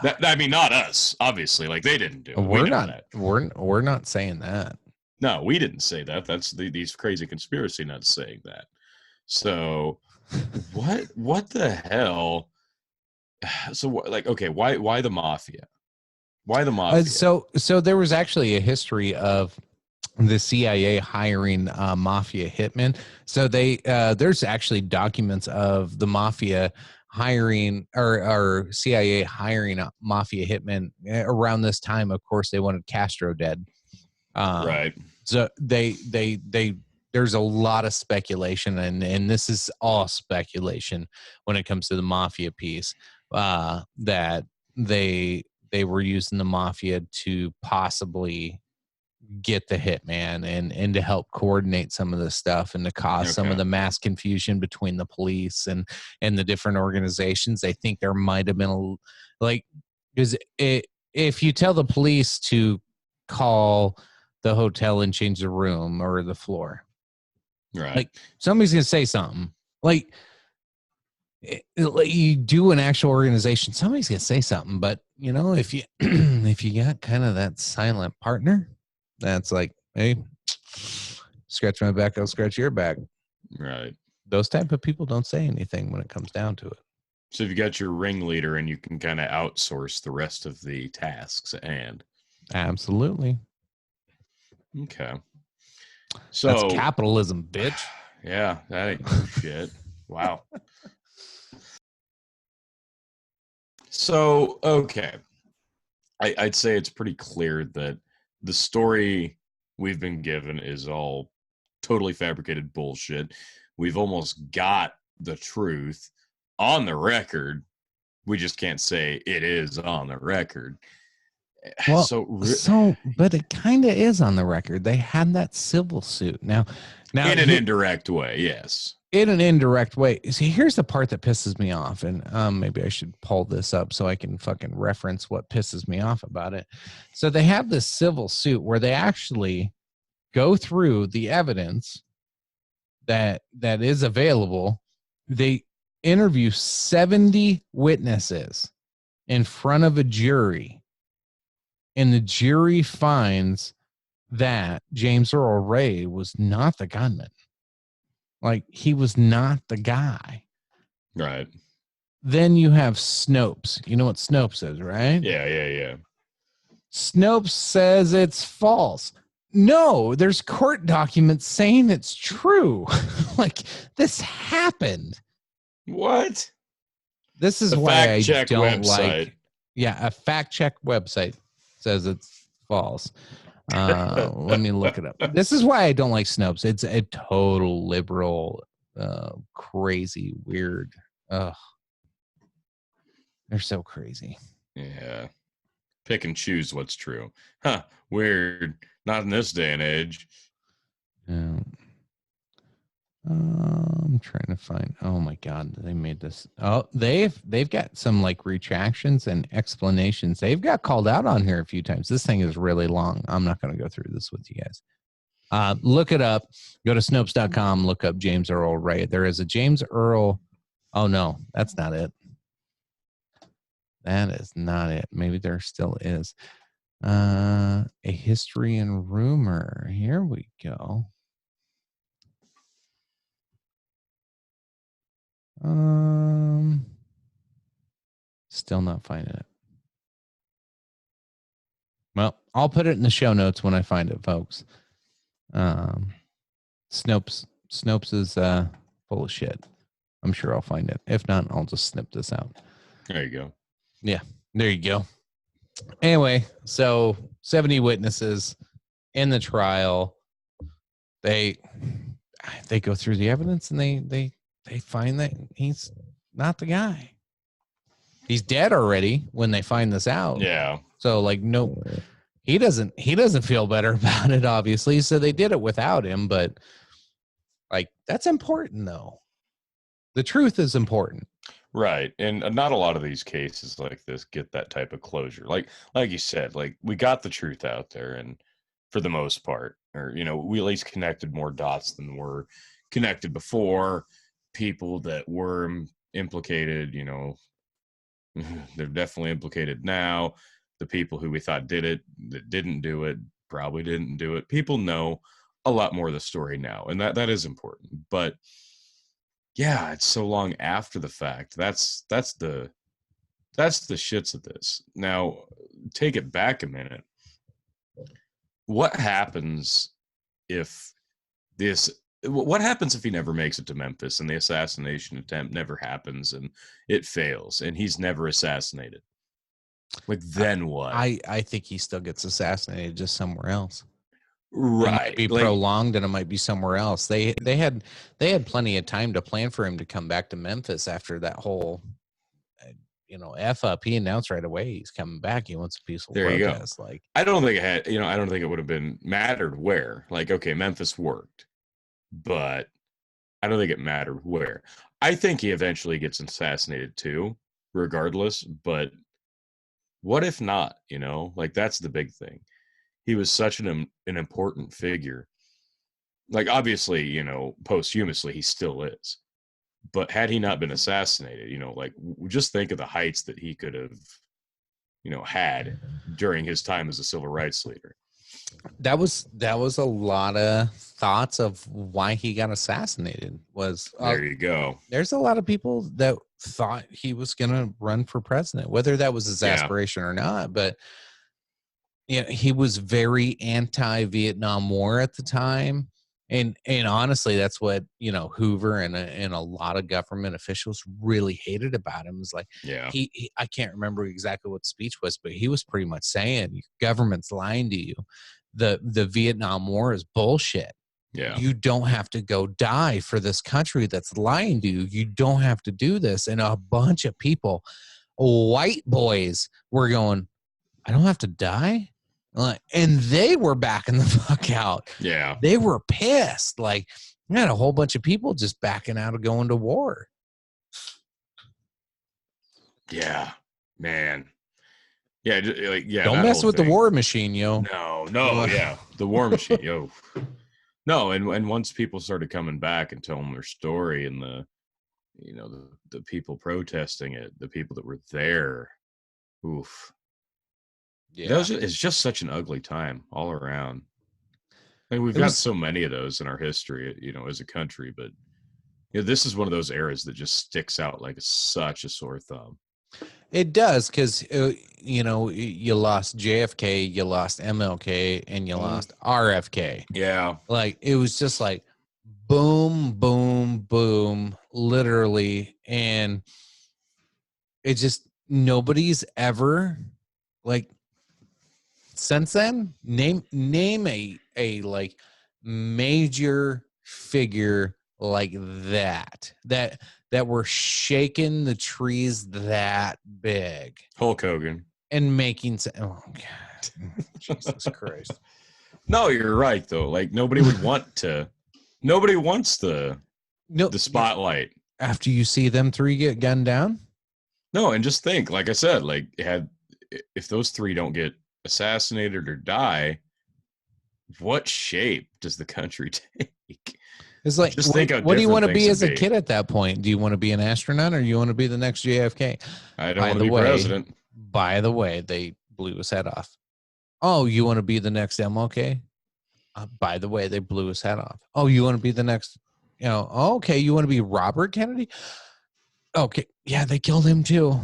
Not us, obviously. Like, they didn't do it. We're not saying that. No, we didn't say that. That's these crazy conspiracy nuts saying that. So, what the hell? So, like, okay, why the mafia? Why the mafia? So there was actually a history of the CIA hiring mafia hitmen. So there's actually documents of the mafia hiring or CIA hiring mafia hitmen around this time. Of course, they wanted Castro dead. Right. So there's a lot of speculation, and this is all speculation when it comes to the mafia piece, that they were using the mafia to possibly get the hitman and to help coordinate some of this stuff and to cause some of the mass confusion between the police and the different organizations. I think there might have been because if you tell the police to call the hotel and change the room or the floor, right, like, somebody's gonna say something. Like, you do an actual organization, somebody's gonna say something. But if you if you got kind of that silent partner that's like, hey, scratch my back, I'll scratch your back, right, those type of people don't say anything when it comes down to it. So if you got your ringleader and you can kind of outsource the rest of the tasks at hand. Absolutely. Okay. So that's capitalism, bitch. Yeah, that ain't shit. Wow. So, okay. I'd say it's pretty clear that the story we've been given is all totally fabricated bullshit. We've almost got the truth on the record. We just can't say it is on the record. Well, but it kind of is on the record. They had that civil suit. Now in an indirect way, yes. In an indirect way. See, here's the part that pisses me off, and maybe I should pull this up so I can fucking reference what pisses me off about it. So they have this civil suit where they actually go through the evidence that is available. They interview 70 witnesses in front of a jury, and the jury finds that James Earl Ray was not the gunman. Like, he was not the guy. Right. Then you have Snopes. You know what Snopes is, right? Yeah. Snopes says it's false. No, there's court documents saying it's true. Like, this happened. What? This is A why I fact-check don't website. like. Yeah, a fact check website says it's false. Let me look it up. This is why I don't like Snopes. It's a total liberal, crazy, weird. They're so crazy. Yeah. Pick and choose what's true. Huh. Weird. Not in this day and age. Yeah. I'm trying to find. Oh my God, they made this. Oh, they've got some like retractions and explanations. They've got called out on here a few times. This thing is really long. I'm not going to go through this with you guys. Look it up. Go to Snopes.com. Look up James Earl Ray. There is a James Earl. Oh no, that's not it. That is not it. Maybe there still is. A history and rumor. Here we go. Still not finding it. Well, I'll put it in the show notes when I find it, folks. Snopes is full of shit. I'm sure I'll find it. If not, I'll just snip this out. There you go. Yeah, there you go. Anyway, so 70 witnesses in the trial. They go through the evidence and they find that he's not the guy. He's dead already when they find this out. Yeah. So like, no, he doesn't feel better about it, obviously. So they did it without him, but like, that's important though. The truth is important. Right. And not a lot of these cases like this get that type of closure. Like you said, like we got the truth out there, and for the most part, or, we at least connected more dots than were connected before. People that were implicated, they're definitely implicated now. The people who we thought did it, that didn't do it, probably didn't do it. People know a lot more of the story now, and that is important. But yeah, it's so long after the fact. That's the shits of this. Now, take it back a minute. What happens if what happens if he never makes it to Memphis and the assassination attempt never happens and it fails and he's never assassinated? Like, then what? I think he still gets assassinated just somewhere else. Right. It might be prolonged and it might be somewhere else. They had plenty of time to plan for him to come back to Memphis after that whole F up. He announced right away he's coming back. He wants a peaceful protest. Like, I don't think it had, I don't think it would have been mattered where. Like, okay, Memphis worked, but I don't think it mattered where. I think he eventually gets assassinated too, regardless. But what if not? Like, that's the big thing. He was such an important figure. Like, obviously, posthumously, he still is. But had he not been assassinated, like, just think of the heights that he could have, had during his time as a civil rights leader. That was a lot of thoughts of why he got assassinated. There you go. There's a lot of people that thought he was going to run for president, whether that was his aspiration or not. But he was very anti-Vietnam War at the time. And honestly, that's what, Hoover and a lot of government officials really hated about him. Is like, he I can't remember exactly what the speech was, but he was pretty much saying, your government's lying to you. The Vietnam War is bullshit. Yeah. You don't have to go die for this country that's lying to you. You don't have to do this. And a bunch of people, white boys, were going, I don't have to die. And they were backing the fuck out. Yeah. They were pissed. Like, we had a whole bunch of people just backing out of going to war. Yeah, man. Yeah, Don't mess with the war machine, yo. No, yeah, the war machine, yo. No, and once people started coming back and telling their story, and the people protesting it, the people that were there. Oof. Yeah. It's just such an ugly time all around. I mean, we've It got was- so many of those in our history, as a country, but this is one of those eras that just sticks out like such a sore thumb. It does, because you lost JFK, you lost MLK, and you lost RFK. Yeah. Like, it was just like boom, boom, boom, literally. And it just, nobody's ever, like, since then, name a like major figure like that were shaking the trees that big Hulk Hogan. and making oh God. Jesus Christ. No, you're right though. Like nobody wants the spotlight. After you see them three get gunned down. No, and just think, like I said, like if those three don't get assassinated or die, what shape does the country take? It's like, Just think how what do you want to different be things as a would be. kid at that point? Do you want to be an astronaut, or you want to be the next JFK? I don't want to be president. By the way, they blew his head off. Oh, you want to be the next MLK? By the way, they blew his head off. Oh, you want to be the next, okay, you want to be Robert Kennedy? Okay, yeah, they killed him too.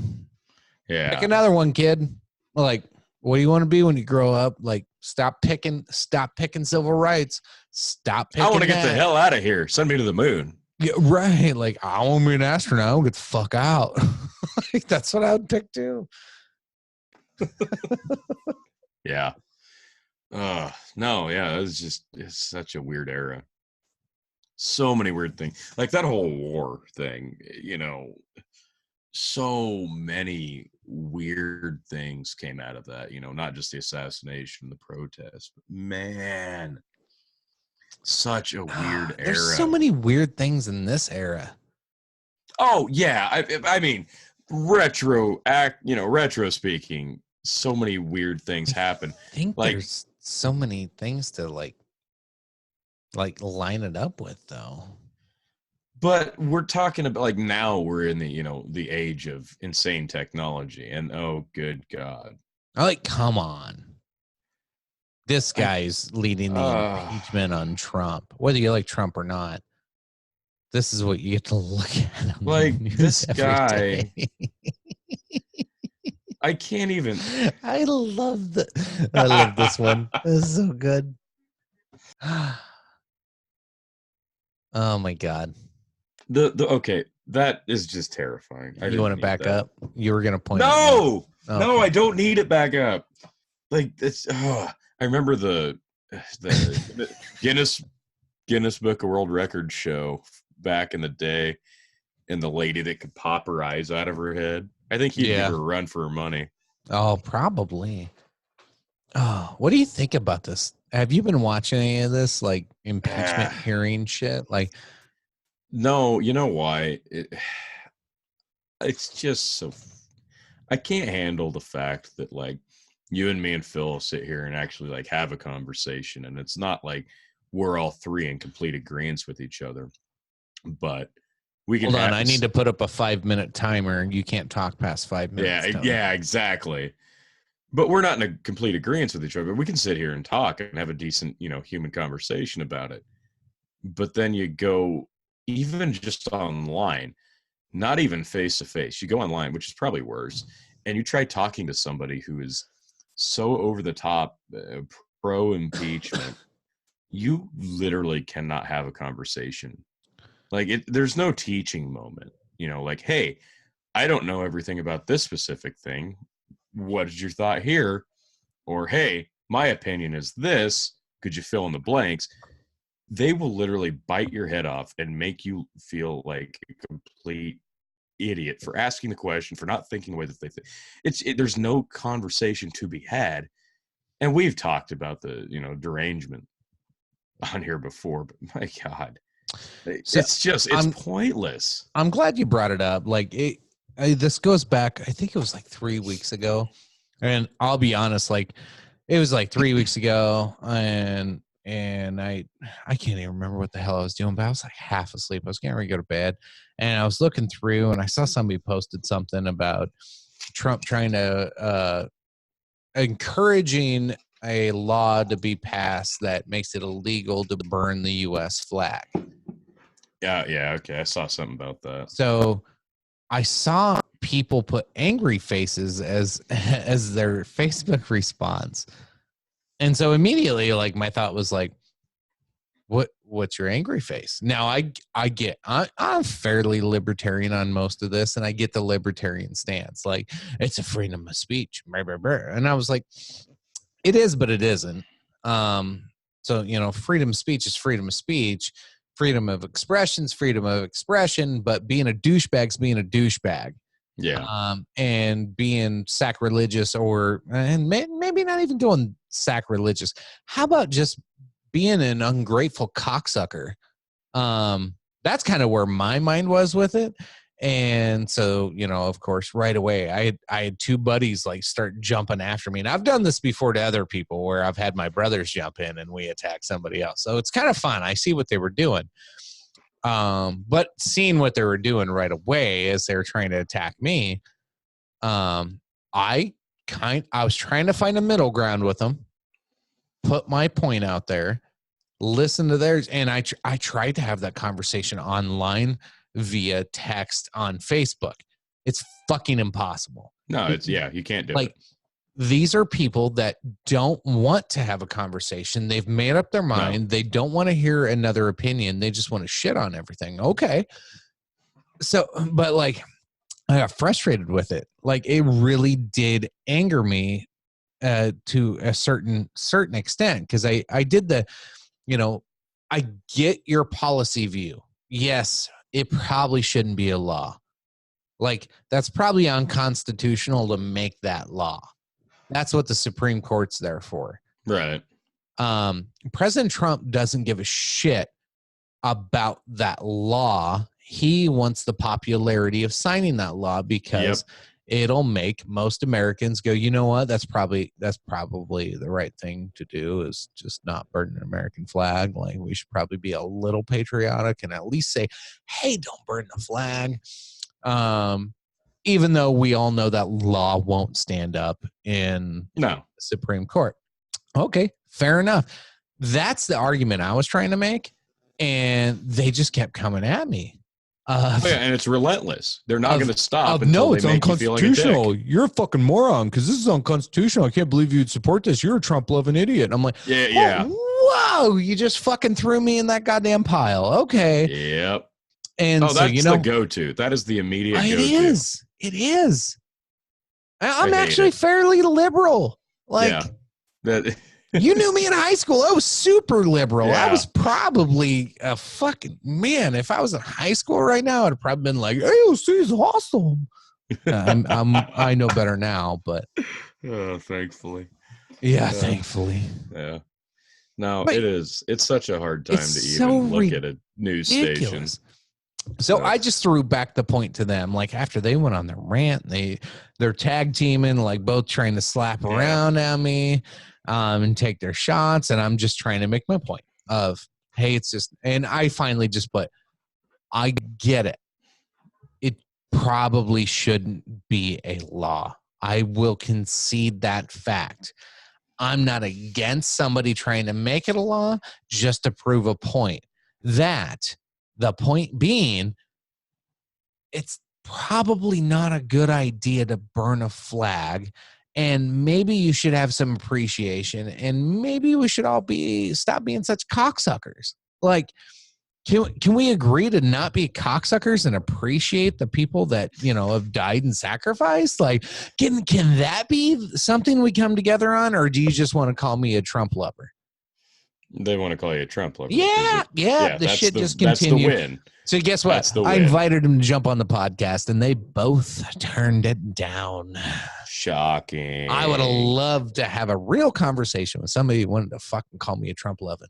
Yeah. Pick another one, kid. Like, what do you want to be when you grow up? Like, stop picking civil rights. Stop picking I want to get the hell out of here. Send me to the moon. Yeah, right. Like, I want to be an astronaut. I want to get the fuck out. Like, that's what I would pick too. Yeah. No, yeah, it's such a weird era. So many weird things. Like that whole war thing, so many weird things came out of that, not just the assassination, the protest, but man, such a weird era. There's so many weird things in this era. Oh, yeah. I mean, retro speaking, so many weird things happen. I think Like, there's so many things to like line it up with, though. but we're talking about like now we're in the the age of insane technology, and oh good God, Come on. This guy's leading the impeachment on Trump, whether you like Trump or not. This is what you get to look at. like this every guy. day. I can't even. I love this one. This is so good. Oh my God. Okay, that is just terrifying. You want to back up? You were gonna point. No, out. no, I don't need it back up. Like it's. I remember the Guinness Book of World Records show back in the day, and the lady that could pop her eyes out of her head. I think he'd give her a run for her money. Oh, probably. Oh, what do you think about this? Have you been watching any of this, like impeachment hearing shit? Like, no, you know why? It's just so. I can't handle the fact that like you and me and Phil sit here and actually like have a conversation, and it's not like we're all three in complete agreement with each other, but. We can hold on, I need to put up a 5-minute timer. You can't talk past 5 minutes. Yeah, exactly. But we're not in a complete agreement with each other. We can sit here and talk and have a decent, human conversation about it. But then you go, even just online, not even face to face. You go online, which is probably worse, and you try talking to somebody who is so over the top, pro impeachment. You literally cannot have a conversation. Like there's no teaching moment, like, hey, I don't know everything about this specific thing. What is your thought here? Or, hey, my opinion is this. Could you fill in the blanks? They will literally bite your head off and make you feel like a complete idiot for asking the question, for not thinking the way that they think. There's no conversation to be had. And we've talked about the, derangement on here before, but my God. It's pointless. I'm glad you brought it up. Like this goes back, I think it was like 3 weeks ago. And I'll be honest, like it was like 3 weeks ago. And and I can't even remember what the hell I was doing, but I was like half asleep. I was getting ready to go to bed, and I was looking through, and I saw somebody posted something about Trump trying to encouraging a law to be passed that makes it illegal to burn the U.S. flag. Yeah, okay. I saw something about that. So I saw people put angry faces as their Facebook response. And so immediately, like, my thought was like, what's your angry face? Now I'm fairly libertarian on most of this, and I get the libertarian stance. Like, it's a freedom of speech. And I was like, it is, but it isn't. So, freedom of speech is freedom of speech. Freedom of expression's freedom of expression, but being a douchebag's being a douchebag. Yeah. And being sacrilegious and maybe not even going sacrilegious. How about just being an ungrateful cocksucker? That's kind of where my mind was with it. And so, of course, right away, I had two buddies like start jumping after me. And I've done this before to other people where I've had my brothers jump in and we attack somebody else. So it's kind of fun. I see what they were doing. But seeing what they were doing right away as they were trying to attack me, I was trying to find a middle ground with them, put my point out there, listen to theirs. And I tried to have that conversation online via text on Facebook. It's fucking impossible. No, you can't do it. These are people that don't want to have a conversation. They've made up their mind. No. They don't want to hear another opinion. They just want to shit on everything. Okay. So, but like, I got frustrated with it. Like, it really did anger me to a certain extent. Cause I did I get your policy view. Yes, it probably shouldn't be a law. Like, that's probably unconstitutional to make that law. That's what the Supreme Court's there for. Right. President Trump doesn't give a shit about that law. He wants the popularity of signing that law because it'll make most Americans go, you know what? That's probably the right thing to do, is just not burn an American flag. Like, we should probably be a little patriotic and at least say, hey, don't burn the flag. Even though we all know that law won't stand up in the Supreme Court. Okay, fair enough. That's the argument I was trying to make, and they just kept coming at me. And it's relentless. They're not going to stop until no, it's they make unconstitutional. You feel like a dick. You're a fucking moron because this is unconstitutional. I can't believe you'd support this. You're a Trump-loving idiot. And I'm like, whoa, you just fucking threw me in that goddamn pile. Okay. Yep. And so, that's the go-to. That is the immediate go-to. It is. I'm actually fairly liberal. Like, you knew me in high school. I was super liberal. Yeah. I was probably a fucking man. If I was in high school right now, I'd have probably been like, AOC is awesome. I know better now, but thankfully. Yeah, thankfully. Yeah. No, but it's such a hard time to even look at a news station. So I just threw back the point to them, like, after they went on their rant, they're tag teaming, like, both trying to slap around at me and take their shots, and I'm just trying to make my point of, hey, it's just, and I finally just put, I get it. It probably shouldn't be a law. I will concede that fact. I'm not against somebody trying to make it a law just to prove a point. The point being, it's probably not a good idea to burn a flag, and maybe you should have some appreciation, and maybe we should all stop being such cocksuckers. Like, can we agree to not be cocksuckers and appreciate the people that, have died and sacrificed? Like, can that be something we come together on, or do you just want to call me a Trump lover? They want to call you a Trump lover. Yeah. The shit just continued. That's the win. So guess what? I invited them to jump on the podcast, and they both turned it down. Shocking. I would have loved to have a real conversation with somebody who wanted to fucking call me a Trump lover.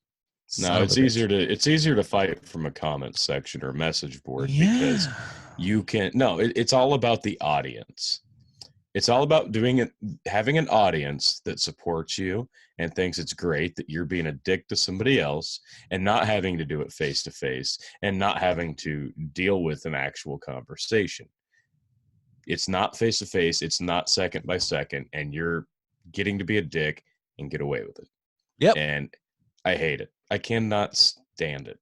No, it's easier to fight from a comment section or message board because you can. No, it's all about the audience. It's all about doing it, having an audience that supports you and thinks it's great that you're being a dick to somebody else and not having to do it face to face and not having to deal with an actual conversation. It's not face to face. It's not second by second. And you're getting to be a dick and get away with it. Yep. And I hate it. I cannot stand it.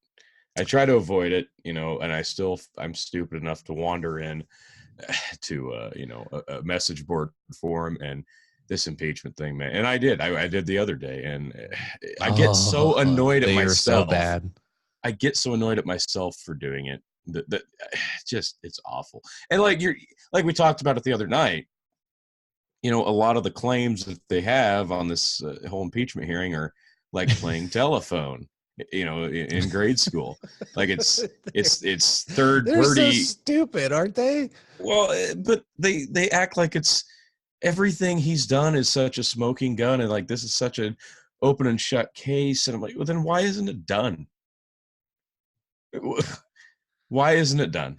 I try to avoid it, and I'm stupid enough to wander in to a message board forum and this impeachment thing, man. And I did the other day, and I get so annoyed at myself. So bad. I get so annoyed at myself for doing it that just, it's awful. And like we talked about it the other night, a lot of the claims that they have on this whole impeachment hearing are like playing telephone. In grade school, like it's third They're party. so stupid, aren't they? Well, but they act like it's everything he's done is such a smoking gun, and like this is such an open and shut case. And I'm like, well, then why isn't it done? Why isn't it done?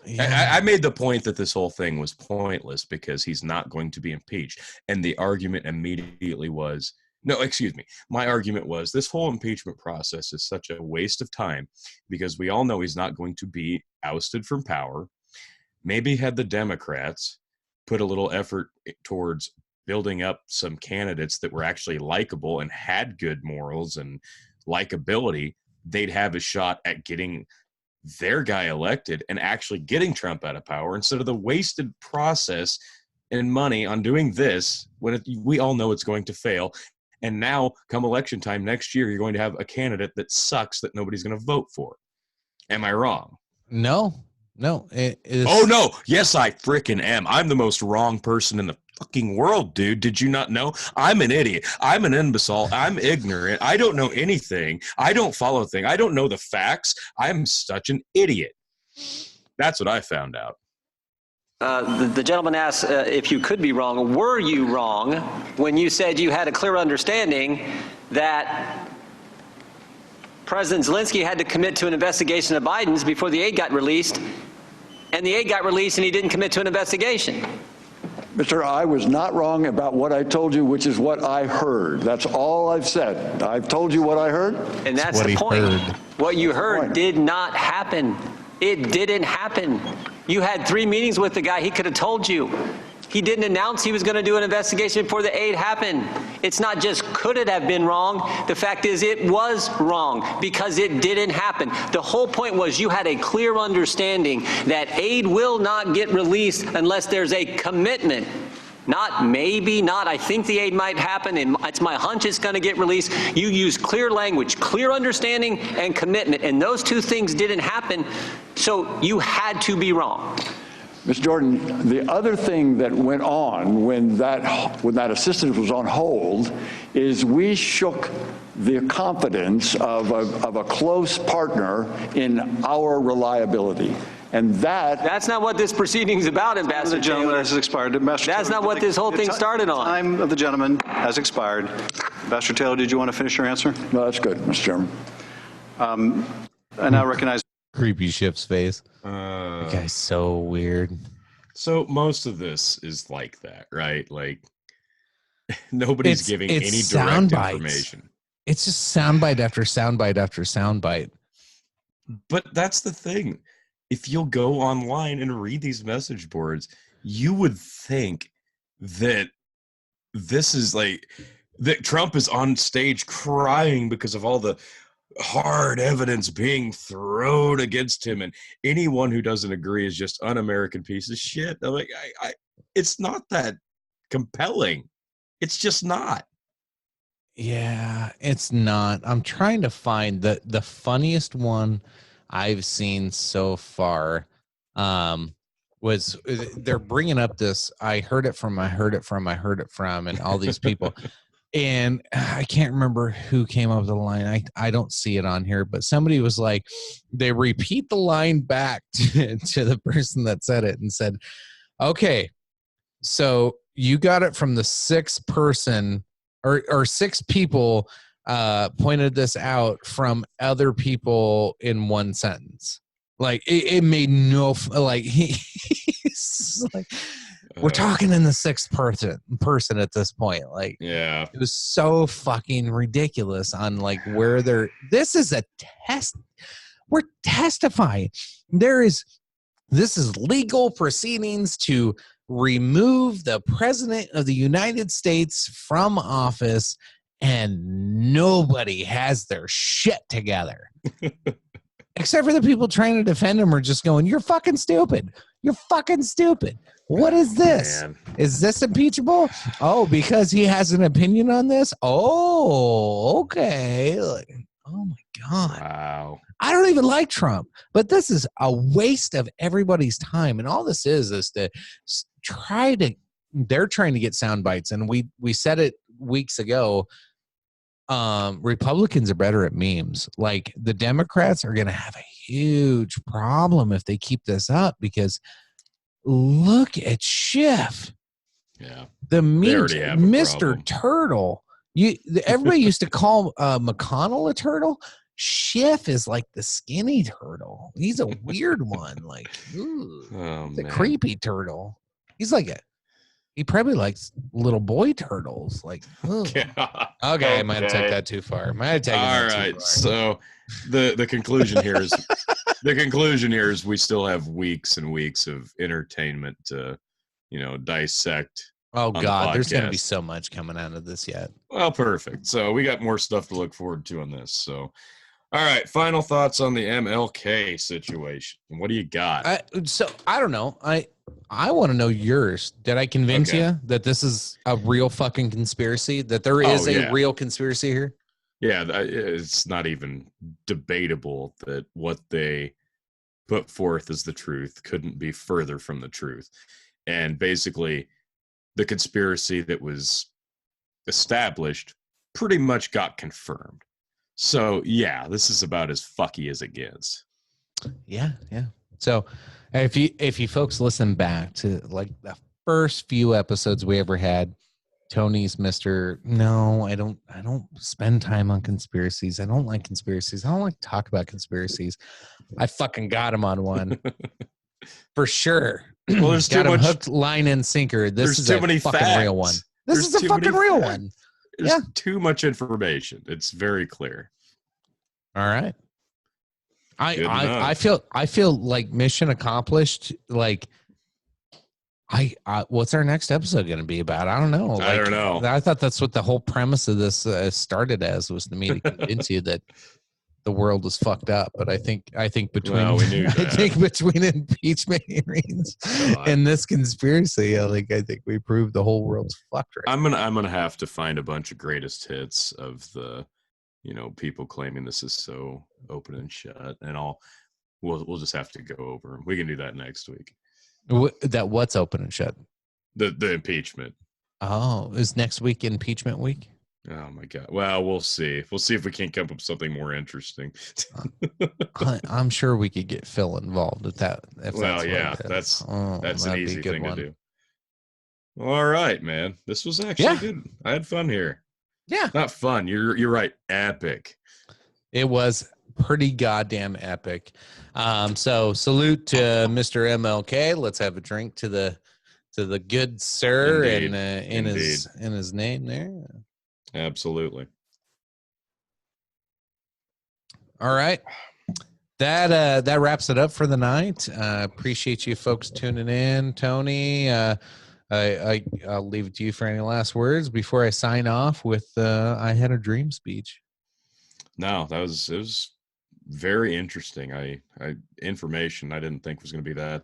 Yeah. I made the point that this whole thing was pointless because he's not going to be impeached, and the argument immediately was. No, excuse me. My argument was this whole impeachment process is such a waste of time because we all know he's not going to be ousted from power. Maybe had the Democrats put a little effort towards building up some candidates that were actually likable and had good morals and likability, they'd have a shot at getting their guy elected and actually getting Trump out of power instead of the wasted process and money on doing this when we all know it's going to fail. And now, come election time next year, you're going to have a candidate that sucks that nobody's going to vote for. Am I wrong? No. It is. Oh, no. Yes, I frickin' am. I'm the most wrong person in the fucking world, dude. Did you not know? I'm an idiot. I'm an imbecile. I'm ignorant. I don't know anything. I don't follow things. I don't know the facts. I'm such an idiot. That's what I found out. The gentleman asked if you could be wrong. Were you wrong when you said you had a clear understanding that President Zelensky had to commit to an investigation of Biden's before the aid got released, and the aid got released and he didn't commit to an investigation? Mr. I was not wrong about what I told you, which is what I heard. That's all I've said. I've told you what I heard. And that's the point. What you heard did not happen. It didn't happen. You had 3 meetings with the guy. He could have told you. He didn't announce he was going to do an investigation before the aid happened. It's not just could it have been wrong. The fact is it was wrong because it didn't happen. The whole point was you had a clear understanding that aid will not get released unless there's a commitment. Not maybe, not I think the aid might happen, and it's my hunch it's going to get released. You use clear language, clear understanding, and commitment, and those 2 things didn't happen, so you had to be wrong. Mr. Jordan, the other thing that went on when that assistance was on hold is we shook the confidence of a close partner in our reliability. And that's not what this proceeding is about, Ambassador The gentleman Taylor. has expired. Ambassador That's Taylor, not what this whole thing started on. Time of the gentleman has expired. Ambassador Taylor, did you want to finish your answer? No, that's good, Mr. Chairman. I now recognize. Creepy ship's face. That guy's so weird. So most of this is like that, right? Like nobody's giving any direct information. It's just soundbite after soundbite after soundbite. But that's the thing. If you'll go online and read these message boards, you would think that this is like that Trump is on stage crying because of all the hard evidence being thrown against him, and anyone who doesn't agree is just un-American piece of shit. I'm like, it's not that compelling. It's just not. Yeah, it's not. I'm trying to find the funniest one I've seen so far. Was they're bringing up this I heard it from, and all these people. And I can't remember who came up with the line. I don't see it on here, but somebody was like, they repeat the line back to the person that said it and said, okay, so you got it from the 6th person or 6 people pointed this out from other people in one sentence. Like it made no, like he's like, We're talking in the sixth person at this point. Like, yeah, it was so fucking ridiculous on like where this is a test. We're testifying. This is legal proceedings to remove the president of the United States from office, and nobody has their shit together. Except for the people trying to defend him are just going, you're fucking stupid. You're fucking stupid. What is this? Man. Is this impeachable? Oh, because he has an opinion on this? Oh, okay. Like, oh my God. Wow. I don't even like Trump, but this is a waste of everybody's time. And all this is to they're trying to get sound bites. And we said it weeks ago. Republicans are better at memes. Like, the Democrats are going to have a huge problem if they keep this up, because look at Schiff. Yeah. The memes, already have a Mr. problem. Turtle. Everybody used to call McConnell a turtle. Schiff is like the skinny turtle. He's a weird one. Like, ooh, he's a creepy turtle. He's like he probably likes little boy turtles. Like, okay, I might have taken that too far. All right. So the conclusion here is we still have weeks and weeks of entertainment to, dissect. Oh God, there's going to be so much coming out of this yet. Well, perfect. So we got more stuff to look forward to on this. So, all right, final thoughts on the MLK situation. What do you got? I don't know. I want to know yours. Did I convince you that this is a real fucking conspiracy? That there is a real conspiracy here? Yeah, it's not even debatable that what they put forth as the truth couldn't be further from the truth. And basically, the conspiracy that was established pretty much got confirmed. So, yeah, this is about as fucky as it gets. Yeah. So, if you folks listen back to like the first few episodes we ever had, Tony's no, I don't spend time on conspiracies. I don't like conspiracies. I don't like to talk about conspiracies. I fucking got him on one. For sure. Well, there's got too him much hooked, line, and sinker. This is too a many fucking facts. real one. This There's is a fucking real one. There's too much information. It's very clear. All right. I feel like mission accomplished. Like, what's our next episode going to be about? I don't know. I don't know. I thought that's what the whole premise of this started as, was to me to convince you that the world is fucked up. But I think between between impeachment hearings and this conspiracy, I think we proved the whole world's fucked. Right. I'm gonna have to find a bunch of greatest hits of the, people claiming this is so open and shut, and we'll just have to go over them. We can do that next week. What's open and shut? The impeachment. Oh, is next week impeachment week? Oh my God. Well, we'll see. We'll see if we can't come up with something more interesting. I'm sure we could get Phil involved with that. That's an easy thing to do. All right, man. This was actually good. I had fun here. Yeah. Not fun. You're right. Epic. It was pretty goddamn epic. So salute to Mr. MLK. Let's have a drink to the good sir. Indeed. And in his name there. Absolutely. All right. That wraps it up for the night. Appreciate you folks tuning in. Tony, I'll leave it to you for any last words before I sign off with I had a dream speech. No, it was very interesting. I information I didn't think was going to be that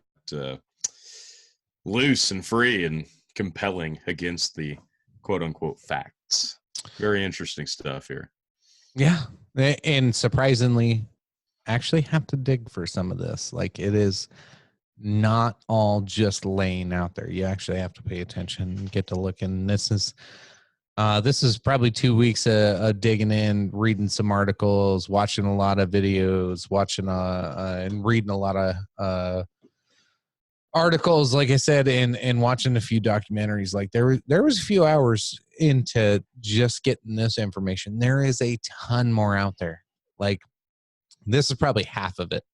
loose and free and compelling against the quote unquote facts. Very interesting stuff here. Yeah. And surprisingly, actually have to dig for some of this. Like, it is not all just laying out there. You actually have to pay attention and get to look. And this is probably 2 weeks of digging in, reading some articles, watching a lot of videos, and reading a lot of articles, like I said, and watching a few documentaries. Like, there was a few hours into just getting this information. There is a ton more out there. Like, this is probably half of it.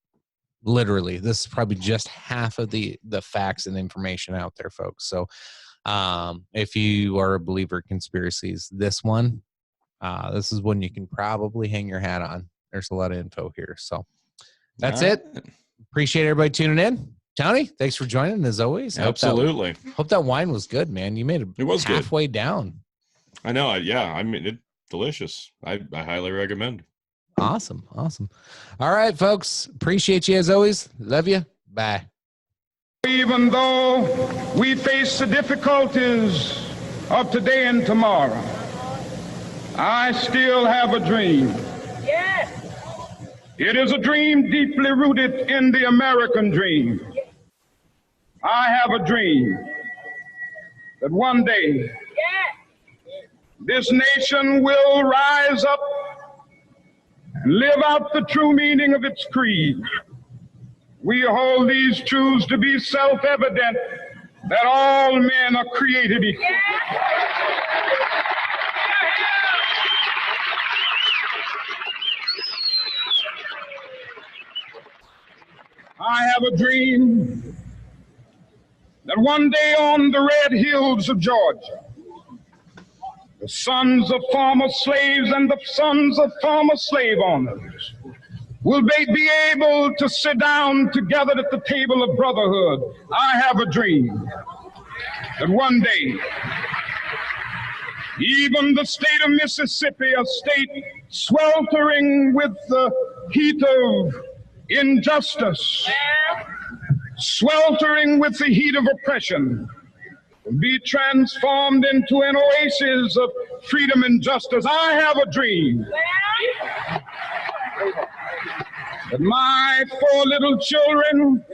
Literally, this is probably just half of the facts and information out there, folks. So if you are a believer in conspiracies, this is one you can probably hang your hat on. There's a lot of info here. So that's it. Appreciate everybody tuning in. Tony, thanks for joining as always. Absolutely. Hope that wine was good, man. You made it was halfway good. Down. I know. Yeah. I mean, it's delicious. I highly recommend. Awesome. All right, folks. Appreciate you as always. Love you. Bye. Even though we face the difficulties of today and tomorrow, I still have a dream. Yes. It is a dream deeply rooted in the American dream. I have a dream that one day this nation will rise up and live out the true meaning of its creed. We hold these truths to be self-evident, that all men are created equal. I have a dream that one day on the red hills of Georgia, the sons of former slaves and the sons of former slave owners will be able to sit down together at the table of brotherhood. I have a dream that one day, even the state of Mississippi, a state sweltering with the heat of injustice, sweltering with the heat of oppression, will be transformed into an oasis of freedom and justice. I have a dream that my 4 little children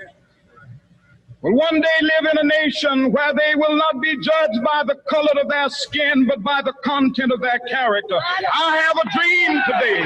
will one day live in a nation where they will not be judged by the color of their skin, but by the content of their character. I have a dream today